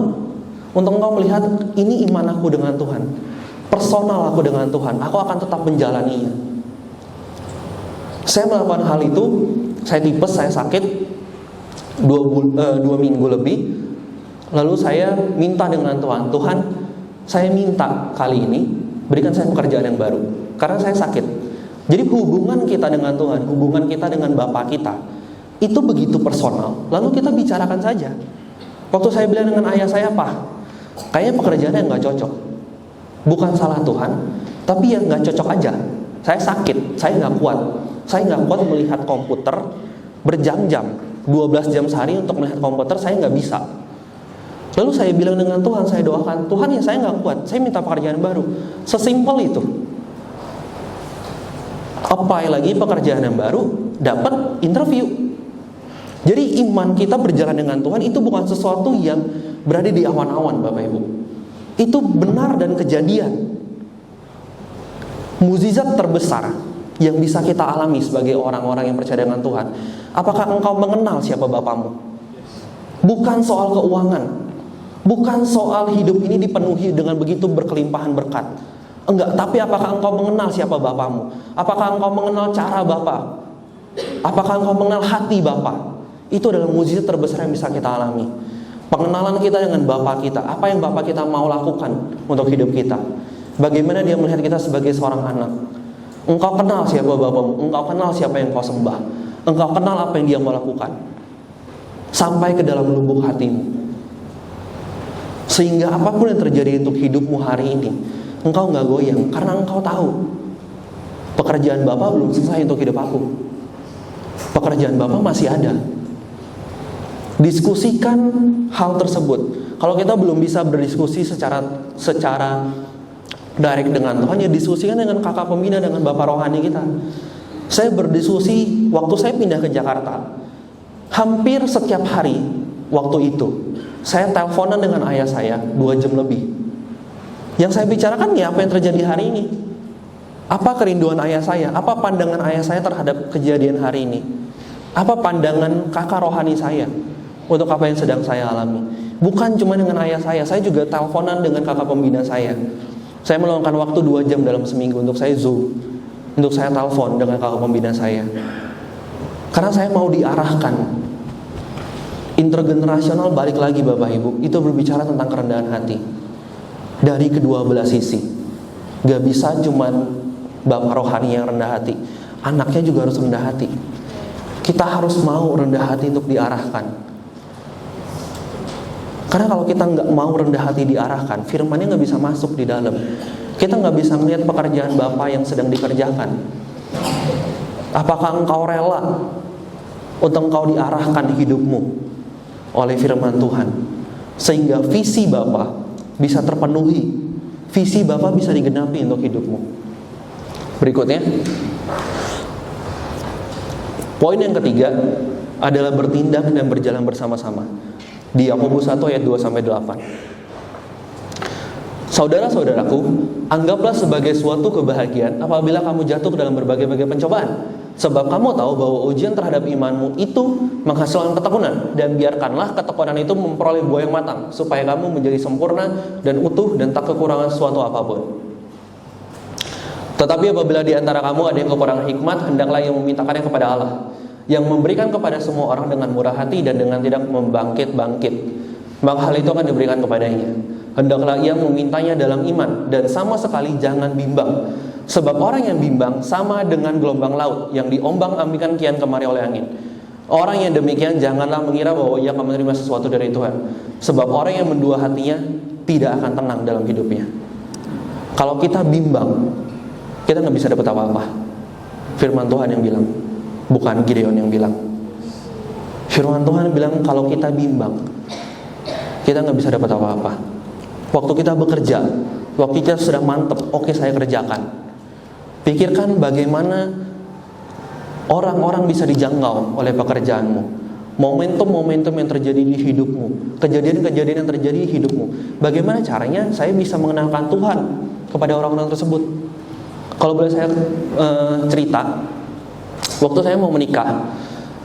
untuk engkau melihat ini iman aku dengan Tuhan, personal aku dengan Tuhan, aku akan tetap menjalaninya. Saya melakukan hal itu, saya tipes, saya sakit 2 minggu lebih. Lalu saya minta dengan Tuhan, Tuhan, saya minta kali ini berikan saya pekerjaan yang baru, karena saya sakit. Jadi hubungan kita dengan Tuhan, hubungan kita dengan Bapa kita, itu begitu personal. Lalu kita bicarakan saja. Waktu saya bilang dengan ayah saya, Pak, kayaknya pekerjaannya gak cocok. Bukan salah Tuhan, tapi ya gak cocok aja. Saya sakit, saya gak kuat. Saya gak kuat melihat komputer berjam-jam, 12 jam sehari untuk melihat komputer, saya gak bisa. Lalu saya bilang dengan Tuhan, saya doakan, Tuhan ya saya gak kuat, saya minta pekerjaan baru. Sesimpel itu. Apply lagi pekerjaan yang baru, dapat interview. Jadi iman kita berjalan dengan Tuhan itu bukan sesuatu yang berada di awan-awan, Bapak Ibu. Itu benar dan kejadian. Mukjizat terbesar yang bisa kita alami sebagai orang-orang yang percaya dengan Tuhan. Apakah engkau mengenal siapa Bapamu? Bukan soal keuangan, bukan soal hidup ini dipenuhi dengan begitu berkelimpahan berkat. Enggak, tapi apakah engkau mengenal siapa Bapamu? Apakah engkau mengenal cara Bapa? Apakah engkau mengenal hati Bapa? Itu adalah mukjizat terbesar yang bisa kita alami. Pengenalan kita dengan Bapa kita, apa yang Bapa kita mau lakukan untuk hidup kita. Bagaimana dia melihat kita sebagai seorang anak. Engkau kenal siapa Bapamu, engkau kenal siapa yang kau sembah, engkau kenal apa yang dia mau lakukan. Sampai ke dalam lubuk hatimu. Sehingga apapun yang terjadi untuk hidupmu hari ini, engkau gak goyang, karena engkau tahu pekerjaan Bapa belum selesai untuk hidup aku. Pekerjaan Bapa masih ada. Diskusikan hal tersebut. Kalau kita belum bisa berdiskusi secara direct dengan Tuhan, ya diskusikan dengan kakak pembina, dengan bapak rohani kita. Saya berdiskusi waktu saya pindah ke Jakarta. Hampir setiap hari waktu itu saya teleponan dengan ayah saya 2 jam lebih. Yang saya bicarakan ya apa yang terjadi hari ini. Apa kerinduan ayah saya? Apa pandangan ayah saya terhadap kejadian hari ini? Apa pandangan kakak rohani saya untuk apa yang sedang saya alami? Bukan cuma dengan ayah saya juga teleponan dengan kakak pembina saya. Saya meluangkan waktu 2 jam dalam seminggu untuk saya Zoom, untuk saya telepon dengan kakak pembina saya. Karena saya mau diarahkan. Intergenerasional balik lagi Bapak Ibu, itu berbicara tentang kerendahan hati. Dari kedua belah sisi. Gak bisa cuman bapak rohani yang rendah hati, anaknya juga harus rendah hati. Kita harus mau rendah hati untuk diarahkan. Karena kalau kita nggak mau rendah hati diarahkan, firman-Nya nggak bisa masuk di dalam. Kita nggak bisa melihat pekerjaan Bapa yang sedang dikerjakan. Apakah engkau rela untuk engkau diarahkan hidupmu oleh firman Tuhan, sehingga visi Bapa bisa terpenuhi, visi Bapa bisa digenapi untuk hidupmu. Berikutnya, poin yang ketiga adalah bertindak dan berjalan bersama-sama. Di Yakobus 1 ayat 2-8. Saudara-saudaraku, anggaplah sebagai suatu kebahagiaan apabila kamu jatuh ke dalam berbagai-bagai pencobaan. Sebab kamu tahu bahwa ujian terhadap imanmu itu menghasilkan ketekunan. Dan biarkanlah ketekunan itu memperoleh buah yang matang, supaya kamu menjadi sempurna dan utuh dan tak kekurangan suatu apapun. Tetapi apabila di antara kamu ada yang kekurangan hikmat, hendaklah ia memintakannya kepada Allah, yang memberikan kepada semua orang dengan murah hati dan dengan tidak membangkit-bangkit. Maka hal itu akan diberikan kepadanya. Hendaklah ia memintanya dalam iman, dan sama sekali jangan bimbang. Sebab orang yang bimbang sama dengan gelombang laut yang diombang-ambingkan kian kemari oleh angin. Orang yang demikian janganlah mengira bahwa ia akan menerima sesuatu dari Tuhan. Sebab orang yang mendua hatinya tidak akan tenang dalam hidupnya. Kalau kita bimbang, kita gak bisa dapat apa-apa. Firman Tuhan yang bilang, bukan Gideon yang bilang. Firman Tuhan bilang kalau kita bimbang, kita gak bisa dapat apa-apa. Waktu kita bekerja, waktu kita sudah mantep, oke saya kerjakan. Pikirkan bagaimana orang-orang bisa dijangkau oleh pekerjaanmu. Momentum-momentum yang terjadi di hidupmu, kejadian-kejadian yang terjadi di hidupmu. Bagaimana caranya saya bisa mengenalkan Tuhan kepada orang-orang tersebut? Kalau boleh saya cerita, waktu saya mau menikah,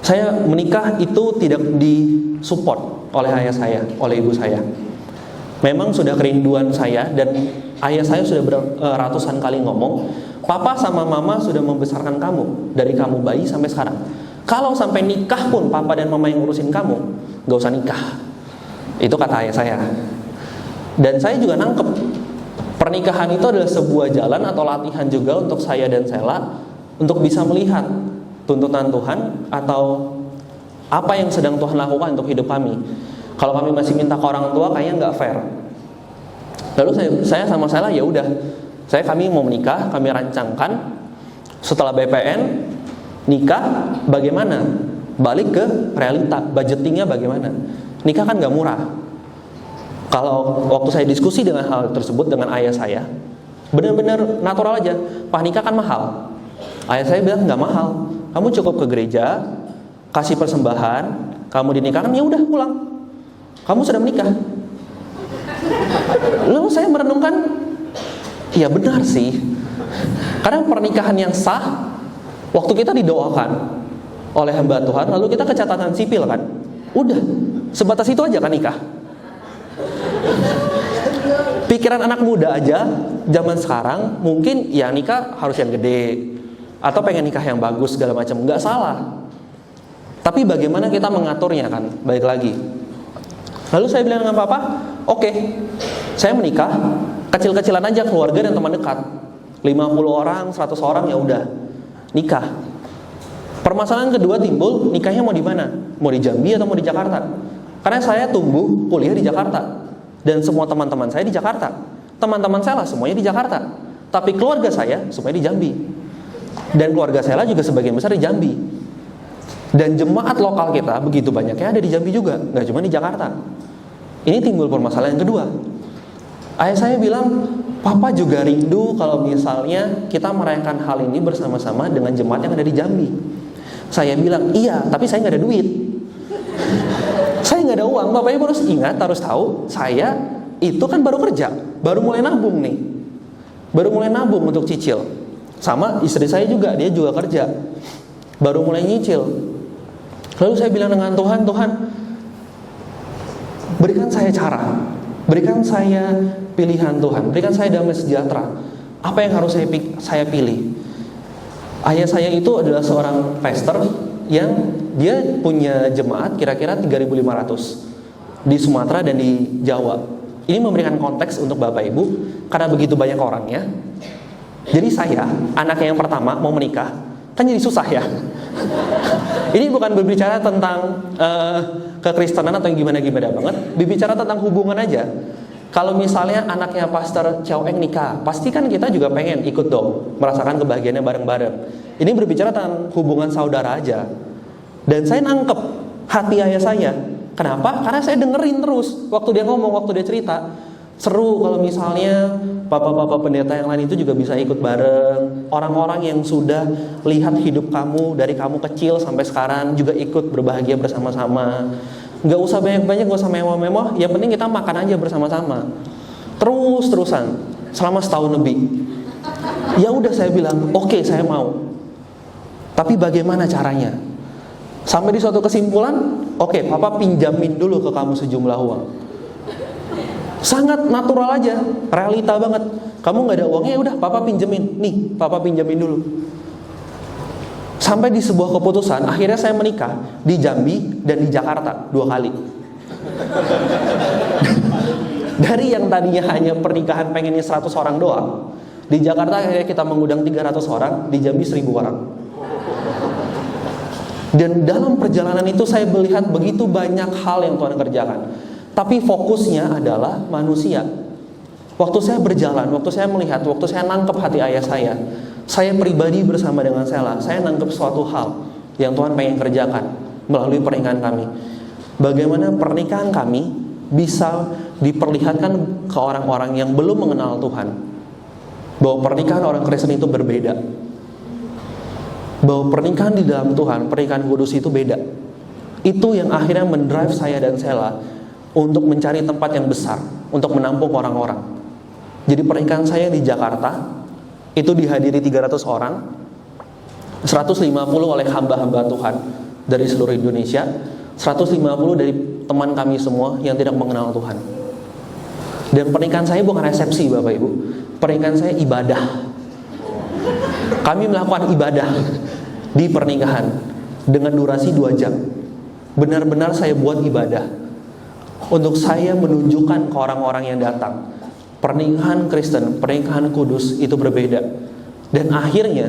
saya menikah itu tidak disupport oleh ayah saya, oleh ibu saya. Memang sudah kerinduan saya, dan ayah saya sudah ratusan kali ngomong, papa sama mama sudah membesarkan kamu dari kamu bayi sampai sekarang. Kalau sampai nikah pun papa dan mama yang ngurusin kamu, gak usah nikah. Itu kata ayah saya. Dan saya juga nangkep, pernikahan itu adalah sebuah jalan atau latihan juga untuk saya dan Sela untuk bisa melihat tuntutan Tuhan atau apa yang sedang Tuhan lakukan untuk hidup kami. Kalau kami masih minta ke orang tua, kayaknya nggak fair. Lalu saya sama Sela, ya udah, kami mau menikah, kami rancangkan setelah BPN nikah, bagaimana? Balik ke realita, budgetingnya bagaimana? Nikah kan nggak murah. Kalau waktu saya diskusi dengan hal tersebut dengan ayah saya, benar-benar natural aja, Pak, nikah kan mahal. Ayah saya bilang nggak mahal, kamu cukup ke gereja, kasih persembahan, kamu dinikahkan, ya udah pulang. Kamu sudah menikah. Lalu saya merenungkan, iya benar sih. Karena pernikahan yang sah, waktu kita didoakan oleh hamba Tuhan, lalu kita ke catatan sipil kan, udah, sebatas itu aja kan nikah. Pikiran anak muda aja zaman sekarang mungkin ya nikah harus yang gede atau pengen nikah yang bagus segala macam, nggak salah. Tapi bagaimana kita mengaturnya kan, baik lagi. Lalu saya bilang dengan papa, oke, saya menikah, kecil-kecilan aja keluarga dan teman dekat. 50 orang, 100 orang, ya udah, nikah. Permasalahan kedua timbul, nikahnya mau di mana? Mau di Jambi atau mau di Jakarta? Karena saya tumbuh kuliah di Jakarta. Dan semua teman-teman saya di Jakarta. Teman-teman saya semuanya di Jakarta. Tapi keluarga saya semuanya di Jambi. Dan keluarga saya juga sebagian besar di Jambi. Dan jemaat lokal kita begitu banyaknya ada di Jambi juga, nggak cuma di Jakarta. Ini timbul permasalahan yang kedua. Ayah saya bilang, papa juga rindu kalau misalnya kita merayakan hal ini bersama-sama dengan jemaat yang ada di Jambi. Saya bilang, iya, tapi saya nggak ada duit. Saya nggak ada uang. Bapak Ibu harus ingat, harus tahu, saya itu kan baru kerja, baru mulai nabung nih. Baru mulai nabung untuk cicil. Sama istri saya juga, dia juga kerja. Baru mulai nyicil. Lalu saya bilang dengan Tuhan, Tuhan, berikan saya cara, berikan saya pilihan Tuhan, berikan saya damai sejahtera. Apa yang harus saya pilih? Ayah saya itu adalah seorang pastor yang dia punya jemaat kira-kira 3.500 di Sumatera dan di Jawa. Ini memberikan konteks untuk Bapak Ibu, karena begitu banyak orangnya. Jadi saya, anaknya yang pertama mau menikah, kan jadi susah ya. Ini bukan berbicara tentang kekristenan atau yang gimana-gimana banget, berbicara tentang hubungan aja. Kalau misalnya anaknya Pastor Chow Eng nikah, pasti kan kita juga pengen ikut dong, merasakan kebahagiaannya bareng-bareng. Ini berbicara tentang hubungan saudara aja. Dan saya nangkep hati ayah saya. Kenapa? Karena saya dengerin terus waktu dia ngomong, waktu dia cerita. Seru kalau misalnya bapak-bapak pendeta yang lain itu juga bisa ikut bareng. Orang-orang yang sudah lihat hidup kamu dari kamu kecil sampai sekarang juga ikut berbahagia bersama-sama. Gak usah banyak-banyak, gak usah mewah-mewah. Yang penting kita makan aja bersama-sama. Terus-terusan selama setahun lebih. Ya udah, saya bilang, oke, saya mau. Tapi bagaimana caranya? Sampai di suatu kesimpulan, oke, papa pinjamin dulu ke kamu sejumlah uang. Sangat natural aja, realita banget. Kamu nggak ada uangnya, ya udah, papa pinjemin. Nih, papa pinjemin dulu. Sampai di sebuah keputusan, akhirnya saya menikah di Jambi dan di Jakarta 2 kali. Dari yang tadinya hanya pernikahan pengennya 100 orang doang, di Jakarta akhirnya kita mengundang 300 orang, di Jambi 1000 orang. Dan dalam perjalanan itu saya melihat begitu banyak hal yang Tuhan kerjakan. Tapi fokusnya adalah manusia. Waktu saya berjalan, waktu saya melihat, waktu saya nangkep hati ayah saya pribadi bersama dengan Sela, saya nangkep suatu hal yang Tuhan pengen kerjakan melalui pernikahan kami. Bagaimana pernikahan kami bisa diperlihatkan ke orang-orang yang belum mengenal Tuhan, bahwa pernikahan orang Kristen itu berbeda, bahwa pernikahan di dalam Tuhan, pernikahan kudus itu beda. Itu yang akhirnya mendrive saya dan Sela untuk mencari tempat yang besar untuk menampung orang-orang. Jadi pernikahan saya di Jakarta Itu dihadiri 300 orang, 150 oleh hamba-hamba Tuhan dari seluruh Indonesia, 150 dari teman kami semua yang tidak mengenal Tuhan. Dan pernikahan saya bukan resepsi Bapak Ibu, pernikahan saya ibadah. Kami melakukan ibadah di pernikahan dengan durasi 2 jam. Benar-benar saya buat ibadah untuk saya menunjukkan ke orang-orang yang datang, pernikahan Kristen, pernikahan kudus itu berbeda. Dan akhirnya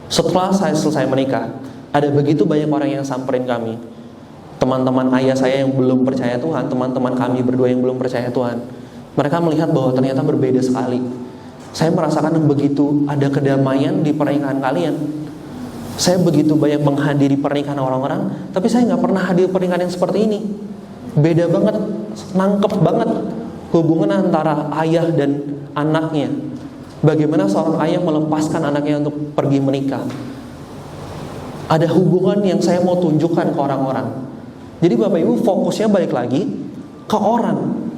setelah saya selesai menikah, ada begitu banyak orang yang samperin kami, teman-teman ayah saya yang belum percaya Tuhan, teman-teman kami berdua yang belum percaya Tuhan. Mereka melihat bahwa ternyata berbeda sekali. Saya merasakan begitu ada kedamaian di pernikahan kalian. Saya begitu banyak menghadiri pernikahan orang-orang, tapi saya nggak pernah hadir pernikahan yang seperti ini. Beda banget, nangkep banget hubungan antara ayah dan anaknya. Bagaimana seorang ayah melepaskan anaknya untuk pergi menikah. Ada hubungan yang saya mau tunjukkan ke orang-orang. Jadi Bapak Ibu fokusnya balik lagi ke orang.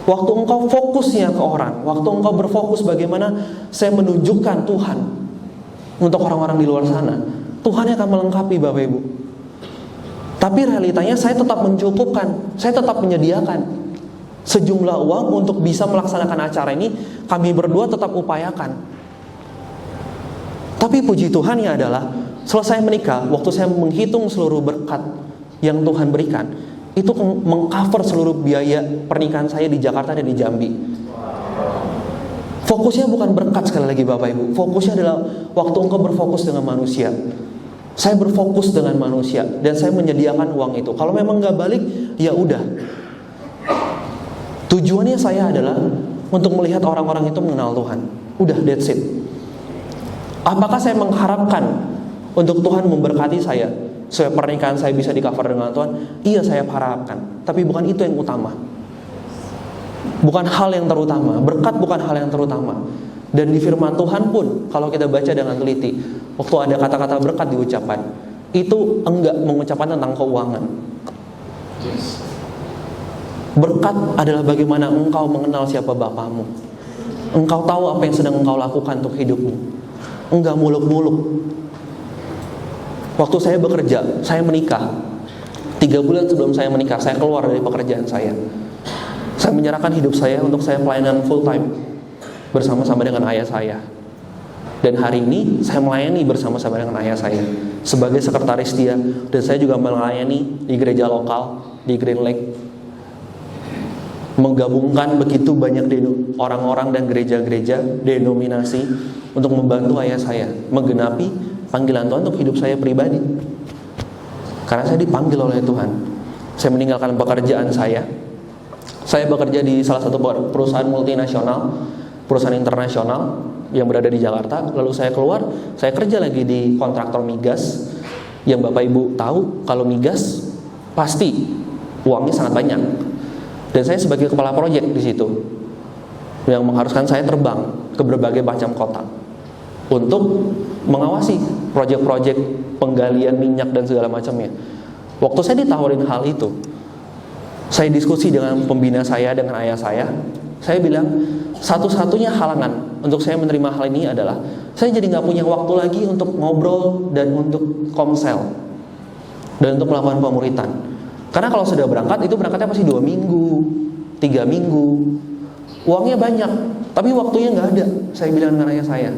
Waktu engkau fokusnya ke orang, waktu engkau berfokus bagaimana saya menunjukkan Tuhan untuk orang-orang di luar sana, Tuhan yang akan melengkapi Bapak Ibu. Tapi realitanya saya tetap mencukupkan, saya tetap menyediakan sejumlah uang untuk bisa melaksanakan acara ini. Kami berdua tetap upayakan. Tapi puji Tuhan ya adalah selesai menikah, waktu saya menghitung seluruh berkat yang Tuhan berikan, itu mengcover seluruh biaya pernikahan saya di Jakarta dan di Jambi. Fokusnya bukan berkat sekali lagi Bapak Ibu. Fokusnya adalah waktu engkau berfokus dengan manusia. Saya berfokus dengan manusia dan saya menyediakan uang itu. Kalau memang nggak balik, ya udah. Tujuannya saya adalah untuk melihat orang-orang itu mengenal Tuhan. Udah, that's it. Apakah saya mengharapkan untuk Tuhan memberkati saya supaya pernikahan saya bisa di-cover dengan Tuhan? Iya, saya harapkan. Tapi bukan itu yang utama. Bukan hal yang terutama. Berkat bukan hal yang terutama. Dan di firman Tuhan pun, kalau kita baca dengan teliti, waktu ada kata-kata berkat diucapkan, itu enggak mengucapkan tentang keuangan. Berkat adalah bagaimana engkau mengenal siapa Bapamu. Engkau tahu apa yang sedang engkau lakukan untuk hidupmu. Enggak muluk-muluk. Waktu saya bekerja, saya menikah 3 bulan sebelum saya menikah, saya keluar dari pekerjaan saya. Saya menyerahkan hidup saya untuk saya pelayanan full time bersama-sama dengan ayah saya. Dan hari ini saya melayani bersama-sama dengan ayah saya sebagai sekretaris dia. Dan saya juga melayani di gereja lokal di Green Lake, menggabungkan begitu banyak orang-orang dan gereja-gereja denominasi untuk membantu ayah saya menggenapi panggilan Tuhan untuk hidup saya pribadi. Karena saya dipanggil oleh Tuhan. Saya meninggalkan pekerjaan saya. Saya bekerja di salah satu perusahaan multinasional, perusahaan internasional yang berada di Jakarta. Lalu saya keluar, saya kerja lagi di kontraktor migas. Yang Bapak Ibu tahu, kalau migas pasti uangnya sangat banyak. Dan saya sebagai kepala proyek di situ, yang mengharuskan saya terbang ke berbagai macam kota untuk mengawasi proyek-proyek penggalian minyak dan segala macamnya. Waktu saya ditawarin hal itu, saya diskusi dengan pembina saya, dengan ayah saya bilang, satu-satunya halangan untuk saya menerima hal ini adalah saya jadi nggak punya waktu lagi untuk ngobrol dan untuk komsel dan untuk melakukan pemuritan. Karena kalau sudah berangkat, itu berangkatnya pasti 2 minggu, 3 minggu, uangnya banyak, tapi waktunya nggak ada. Saya bilang dengan ayah saya.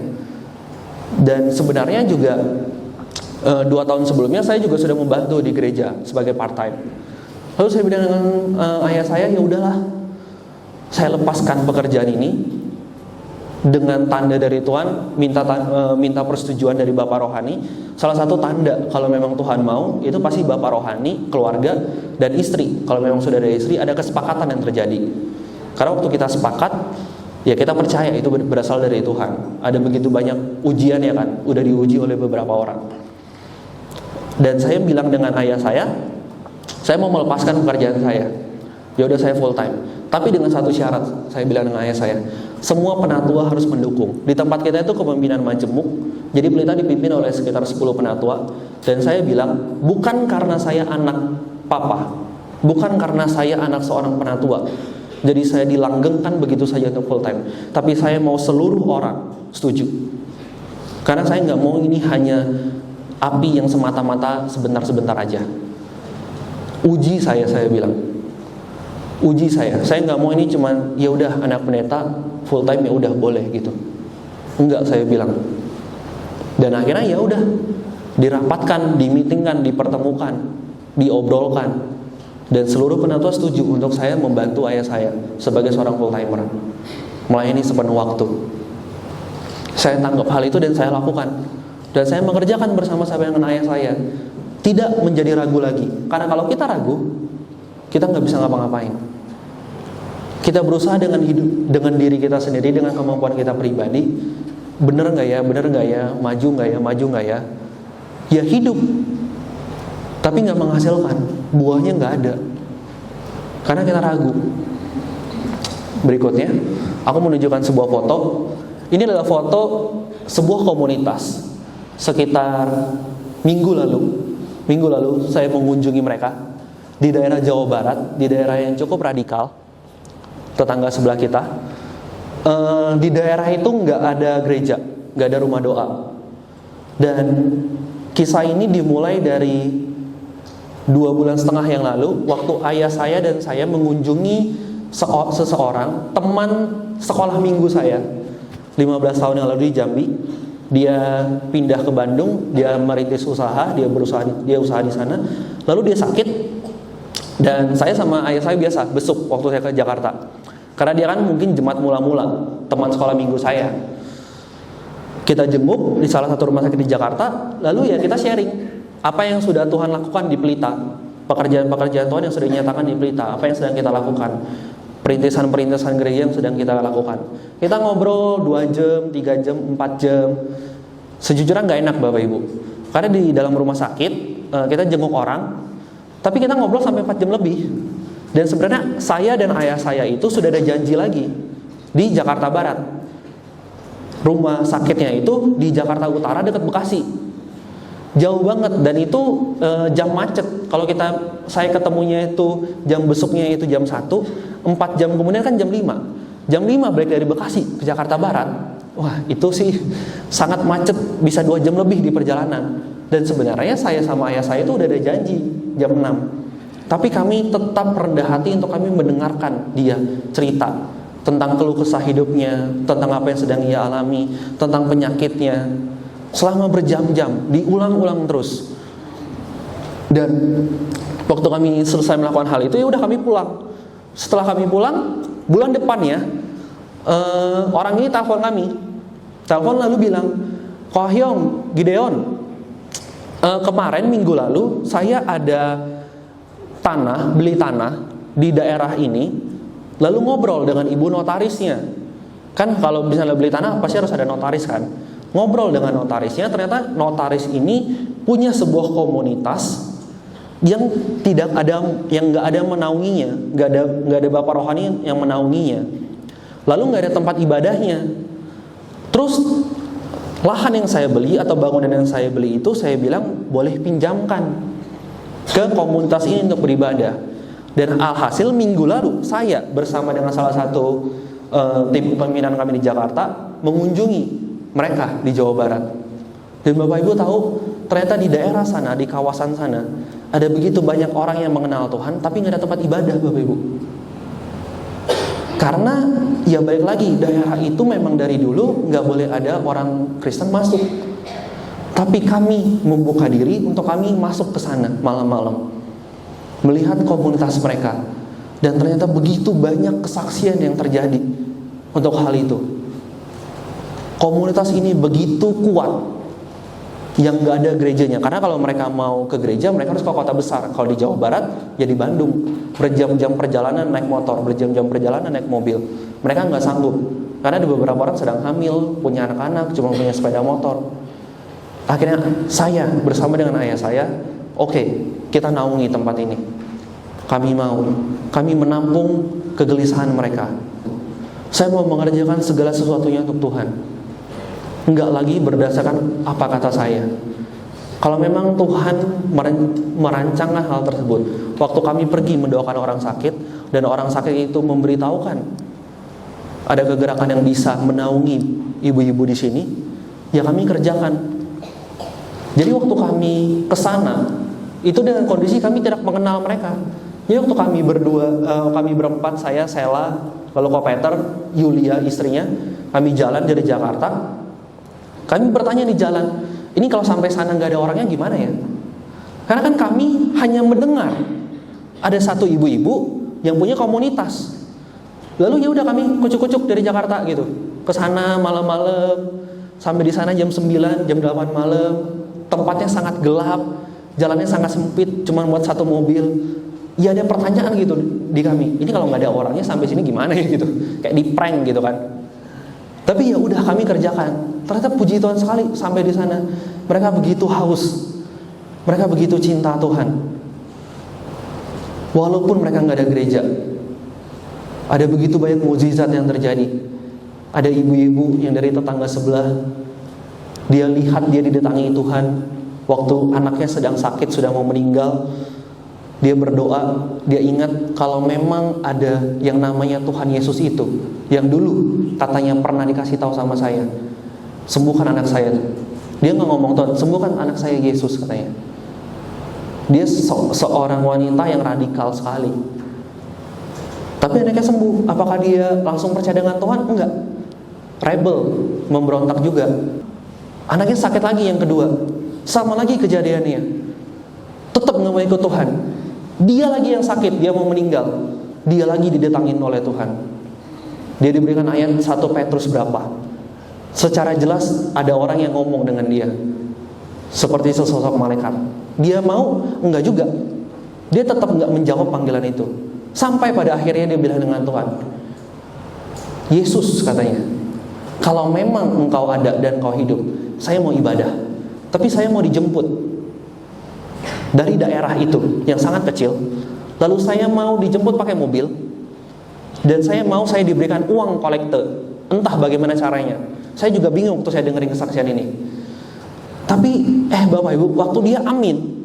Dan sebenarnya juga 2 tahun sebelumnya saya juga sudah membantu di gereja sebagai part time. Lalu saya bilang dengan ayah saya, ya udahlah, saya lepaskan pekerjaan ini dengan tanda dari Tuhan, minta persetujuan dari Bapak Rohani. Salah satu tanda kalau memang Tuhan mau, itu pasti Bapak Rohani, keluarga, dan istri. Kalau memang sudah ada istri, ada kesepakatan yang terjadi. Karena waktu kita sepakat, ya kita percaya itu berasal dari Tuhan. Ada begitu banyak ujian ya kan, udah diuji oleh beberapa orang. Dan saya bilang dengan ayah saya mau melepaskan pekerjaan saya. Ya udah, saya full time. Tapi dengan satu syarat, saya bilang dengan ayah saya, semua penatua harus mendukung. Di tempat kita itu kepemimpinan majemuk, jadi pelita dipimpin oleh sekitar 10 penatua. Dan saya bilang, bukan karena saya anak papa, bukan karena saya anak seorang penatua, Jadi saya dilanggengkan begitu saja untuk full time. Tapi saya mau seluruh orang setuju. Karena saya nggak mau ini hanya api yang semata-mata sebentar-sebentar aja. Uji saya bilang. Uji saya nggak mau ini cuman ya udah anak pendeta full time ya udah boleh gitu. Enggak, saya bilang. Dan akhirnya ya udah dirapatkan, dimitingkan, dipertemukan, diobrolkan. Dan seluruh penatua setuju untuk saya membantu ayah saya sebagai seorang full timer melayani sepenuh waktu. Saya tanggap hal itu dan saya lakukan. Dan saya mengerjakan bersama-sama dengan ayah saya. Tidak menjadi ragu lagi. Karena kalau kita ragu, kita nggak bisa ngapa-ngapain. Kita berusaha dengan hidup, dengan diri kita sendiri, dengan kemampuan kita pribadi. Bener nggak ya, maju nggak ya. Ya hidup, tapi nggak menghasilkan, buahnya nggak ada, karena kita ragu. Berikutnya, aku menunjukkan sebuah foto. Ini adalah foto sebuah komunitas. Sekitar minggu lalu saya mengunjungi mereka di daerah Jawa Barat, di daerah yang cukup radikal, tetangga sebelah kita. Di daerah itu nggak ada gereja, nggak ada rumah doa. Dan kisah ini dimulai dari 2,5 bulan yang lalu, waktu ayah saya dan saya mengunjungi seseorang teman sekolah minggu saya 15 tahun yang lalu di Jambi. Dia pindah ke Bandung, dia merintis usaha, dia usaha di sana. Lalu dia sakit, dan saya sama ayah saya biasa besuk waktu saya ke Jakarta. Karena dia kan mungkin jemaat mula-mula, teman sekolah minggu saya. Kita jenguk di salah satu rumah sakit di Jakarta, lalu ya kita sharing apa yang sudah Tuhan lakukan di Pelita, pekerjaan-pekerjaan Tuhan yang sudah dinyatakan di Pelita, apa yang sedang kita lakukan, perintisan-perintisan gereja yang sedang kita lakukan. Kita ngobrol 2 jam, 3 jam, 4 jam. Sejujurnya nggak enak Bapak Ibu, karena di dalam rumah sakit kita jenguk orang, tapi kita ngobrol sampai 4 jam lebih. Dan sebenarnya saya dan ayah saya itu sudah ada janji lagi di Jakarta Barat. Rumah sakitnya itu di Jakarta Utara dekat Bekasi. Jauh banget, dan itu jam macet. Kalau saya ketemunya itu jam besuknya itu jam 1, 4 jam kemudian kan jam 5. Jam 5 balik dari Bekasi ke Jakarta Barat. Wah, itu sih sangat macet, bisa 2 jam lebih di perjalanan. Dan sebenarnya saya sama ayah saya itu udah ada janji jam 6. Tapi kami tetap rendah hati untuk kami mendengarkan dia cerita tentang keluh kesah hidupnya, tentang apa yang sedang ia alami, tentang penyakitnya. Selama berjam-jam, diulang-ulang terus. Dan waktu kami selesai melakukan hal itu, ya udah kami pulang. Setelah kami pulang, bulan depannya orang ini telepon lalu bilang, "Ko Hyong, Gideon, kemarin minggu lalu saya ada beli tanah di daerah ini, lalu ngobrol dengan ibu notarisnya." Kan kalau misalnya beli tanah pasti harus ada notaris kan. Ngobrol dengan notarisnya, ternyata notaris ini punya sebuah komunitas yang nggak ada menaunginya, nggak ada bapak rohani yang menaunginya. Lalu nggak ada tempat ibadahnya. Terus lahan yang saya beli atau bangunan yang saya beli itu saya bilang boleh pinjamkan ke komunitas ini untuk beribadah. Dan alhasil minggu lalu saya bersama dengan salah satu tim pembinaan kami di Jakarta mengunjungi mereka di Jawa Barat. Dan Bapak Ibu tahu, ternyata di daerah sana, di kawasan sana, ada begitu banyak orang yang mengenal Tuhan, tapi nggak ada tempat ibadah Bapak Ibu. Karena ya balik lagi, daerah itu memang dari dulu nggak boleh ada orang Kristen masuk. Tapi kami membuka diri untuk kami masuk ke sana malam-malam, melihat komunitas mereka. Dan ternyata begitu banyak kesaksian yang terjadi untuk hal itu. Komunitas ini begitu kuat yang gak ada gerejanya. Karena kalau mereka mau ke gereja, mereka harus ke kota besar. Kalau di Jawa Barat, ya di Bandung. Berjam-jam perjalanan naik motor, berjam-jam perjalanan naik mobil. Mereka gak sanggup. Karena ada beberapa orang sedang hamil, punya anak-anak, cuma punya sepeda motor. Akhirnya saya bersama dengan ayah saya, oke, kita naungi tempat ini. Kami menampung kegelisahan mereka. Saya mau mengerjakan segala sesuatunya untuk Tuhan. Enggak lagi berdasarkan apa kata saya. Kalau memang Tuhan merancangkan hal tersebut, waktu kami pergi mendoakan orang sakit, dan orang sakit itu memberitahukan ada kegerakan yang bisa menaungi ibu-ibu di sini, ya kami kerjakan. Jadi waktu kami ke sana, itu dengan kondisi kami tidak mengenal mereka. Jadi waktu kami kami berempat, saya, Sela, lalu Ko Peter, Yulia istrinya, kami jalan dari Jakarta. Kami bertanya di jalan, ini kalau sampai sana nggak ada orangnya gimana ya? Karena kan kami hanya mendengar ada satu ibu-ibu yang punya komunitas. Lalu ya udah kami kucuk-kucuk dari Jakarta gitu, ke sana malam-malam, sampai di sana jam 9, jam 8 malam. Tempatnya sangat gelap, jalannya sangat sempit, cuma buat satu mobil. Ya ada pertanyaan gitu di kami, ini kalau nggak ada orangnya sampai sini gimana ya gitu, kayak di prank gitu kan. Tapi ya udah kami kerjakan. Ternyata puji Tuhan sekali sampai di sana mereka begitu haus, mereka begitu cinta Tuhan. Walaupun mereka nggak ada gereja, ada begitu banyak mukjizat yang terjadi. Ada ibu-ibu yang dari tetangga sebelah, dia lihat dia didatangi Tuhan waktu anaknya sedang sakit, sudah mau meninggal. Dia berdoa, dia ingat kalau memang ada yang namanya Tuhan Yesus itu, yang dulu katanya pernah dikasih tahu sama saya, sembuhkan anak saya. Dia nggak ngomong Tuhan, sembuhkan anak saya Yesus katanya. Dia seorang wanita yang radikal sekali. Tapi anaknya sembuh. Apakah dia langsung percaya dengan Tuhan? Enggak. Rebel, memberontak juga. Anaknya sakit lagi yang kedua, sama lagi kejadiannya. Tetap nggak mau ikut Tuhan. Dia lagi yang sakit, dia mau meninggal. Dia lagi didatangin oleh Tuhan. Dia diberikan ayat 1 Petrus berapa? Secara jelas ada orang yang ngomong dengan dia, seperti sesosok malaikat. Dia mau? Enggak juga. Dia tetap enggak menjawab panggilan itu. Sampai pada akhirnya dia bilang dengan Tuhan, Yesus katanya, kalau memang engkau ada dan engkau hidup, saya mau ibadah. Tapi saya mau dijemput dari daerah itu yang sangat kecil. Lalu saya mau dijemput pakai mobil, dan saya diberikan uang kolekte. Entah bagaimana caranya. Saya juga bingung waktu saya dengerin kesaksian ini. Tapi Bapak Ibu, waktu dia amin,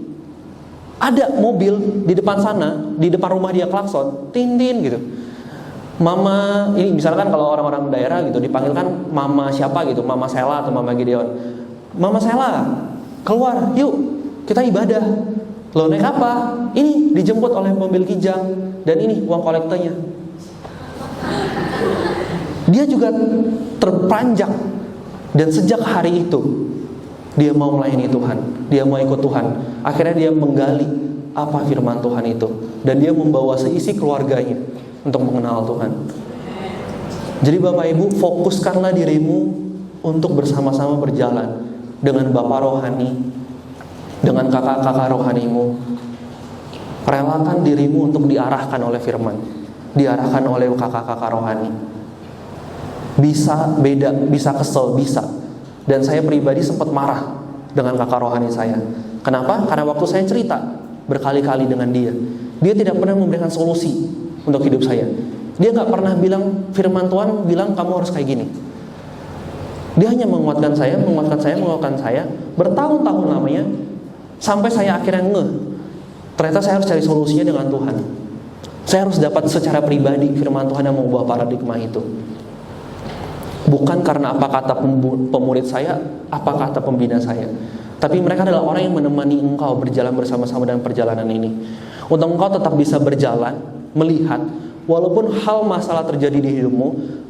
ada mobil di depan sana, di depan rumah dia klakson, tin-tin gitu. Mama, ini misalkan kalau orang-orang daerah gitu dipanggilkan mama siapa gitu, mama Sela atau mama Gideon. Mama Sela, keluar, yuk kita ibadah. Loh, naik apa? Ini dijemput oleh mobil Kijang, dan ini uang kolektenya. Dia juga terperanjak, dan sejak hari itu dia mau melayani Tuhan, dia mau ikut Tuhan. Akhirnya dia menggali apa firman Tuhan itu, dan dia membawa seisi keluarganya untuk mengenal Tuhan. Jadi Bapak Ibu, fokuskanlah dirimu untuk bersama-sama berjalan dengan Bapak rohani, dengan kakak-kakak rohanimu. Relakan dirimu untuk diarahkan oleh firman, diarahkan oleh kakak-kakak rohani. Bisa beda, bisa kesel, bisa. Dan saya pribadi sempat marah dengan kakak rohani saya. Kenapa? Karena waktu saya cerita berkali-kali dengan dia, dia tidak pernah memberikan solusi untuk hidup saya. Dia gak pernah bilang, firman Tuhan bilang kamu harus kayak gini. Dia hanya menguatkan saya bertahun-tahun lamanya, sampai saya akhirnya ternyata saya harus cari solusinya dengan Tuhan. Saya harus dapat secara pribadi firman Tuhan yang mengubah paradigma itu. Bukan karena apa kata pemurid saya, apa kata pembina saya, tapi mereka adalah orang yang menemani engkau berjalan bersama-sama dalam perjalanan ini. Untuk engkau tetap bisa berjalan, melihat, walaupun hal masalah terjadi di hidupmu,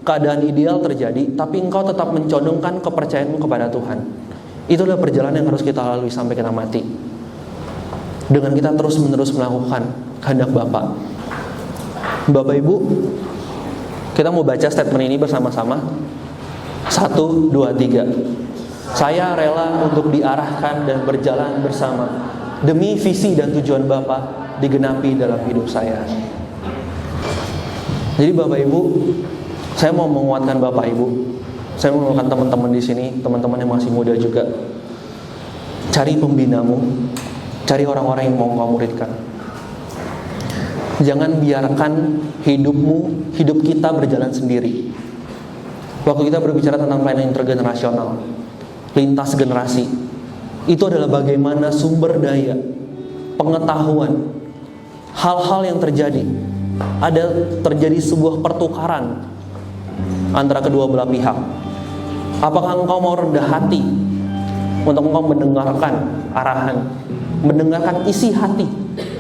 keadaan ideal terjadi, tapi engkau tetap mencondongkan kepercayaanmu kepada Tuhan. Itulah perjalanan yang harus kita lalui sampai kita mati. Dengan kita terus-menerus melakukan kehendak Bapa. Bapak Ibu, kita mau baca statement ini bersama-sama. 1, 2, 3. Saya rela untuk diarahkan dan berjalan bersama demi visi dan tujuan Bapa digenapi dalam hidup saya. Jadi Bapak Ibu, saya mau menguatkan Bapak Ibu. Saya mau menguatkan teman-teman di sini, teman-teman yang masih muda juga. Cari pembinamu, cari orang-orang yang mau kamu muridkan. Jangan biarkan hidup kita berjalan sendiri. Waktu kita berbicara tentang pelayanan intergenerasional, lintas generasi, itu adalah bagaimana sumber daya, pengetahuan, hal-hal yang terjadi ada terjadi sebuah pertukaran antara kedua belah pihak. Apakah engkau mau rendah hati untuk engkau mendengarkan arahan, mendengarkan isi hati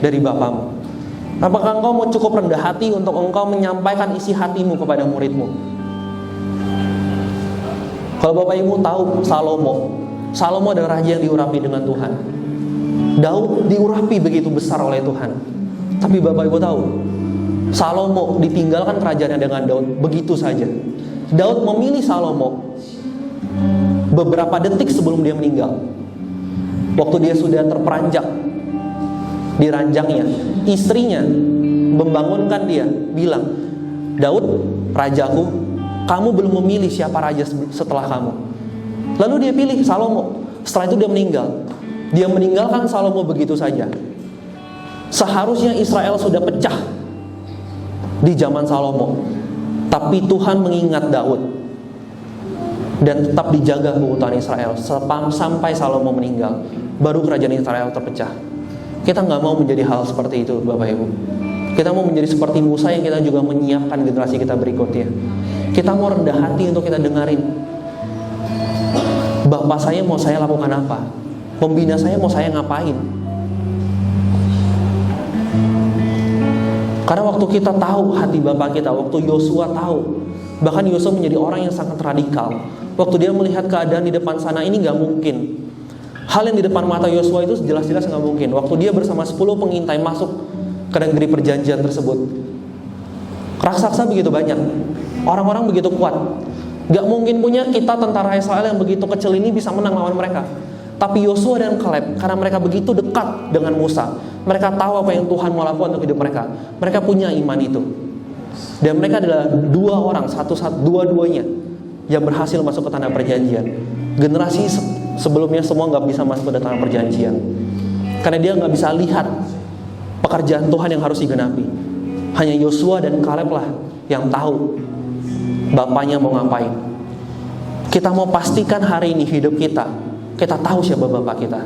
dari Bapamu? Apakah engkau mau cukup rendah hati untuk engkau menyampaikan isi hatimu kepada muridmu? Kalau Bapak Ibu tahu Salomo adalah raja yang diurapi dengan Tuhan. Daud diurapi begitu besar oleh Tuhan. Tapi Bapak Ibu tahu, Salomo ditinggalkan kerajaannya dengan Daud begitu saja. Daud memilih Salomo beberapa detik sebelum dia meninggal. Waktu dia sudah terperanjak di ranjangnya, istrinya membangunkan dia, bilang, "Daud, rajaku, kamu belum memilih siapa raja setelah kamu." Lalu dia pilih Salomo. Setelah itu dia meninggal. Dia meninggalkan Salomo begitu saja. Seharusnya Israel sudah pecah di zaman Salomo, tapi Tuhan mengingat Daud dan tetap dijaga keutuhan Israel sampai Salomo meninggal. Baru kerajaan Israel terpecah. Kita nggak mau menjadi hal seperti itu, Bapak Ibu. Kita mau menjadi seperti Musa yang kita juga menyiapkan generasi kita berikutnya. Kita mau rendah hati untuk kita dengarin, Bapak saya mau saya lakukan apa? Pembina saya mau saya ngapain? Karena waktu kita tahu hati Bapak kita, waktu Yosua tahu, bahkan Yosua menjadi orang yang sangat radikal. Waktu dia melihat keadaan di depan sana, ini gak mungkin. Hal yang di depan mata Yosua itu jelas-jelas gak mungkin. Waktu dia bersama 10 pengintai masuk ke negeri perjanjian tersebut, raksasa begitu banyak, orang-orang begitu kuat. Gak mungkin punya kita tentara Israel yang begitu kecil ini bisa menang lawan mereka. Tapi Yosua dan Kaleb, karena mereka begitu dekat dengan Musa, mereka tahu apa yang Tuhan mau lakukan untuk hidup mereka. Mereka punya iman itu. Dan mereka adalah dua orang, dua-duanya yang berhasil masuk ke tanah perjanjian. Generasi sebelumnya semua gak bisa masuk ke tanah perjanjian, karena dia gak bisa lihat pekerjaan Tuhan yang harus digenapi. Hanya Yosua dan Kaleb lah yang tahu Bapaknya mau ngapain. Kita mau pastikan hari ini hidup kita tahu siapa Bapak kita.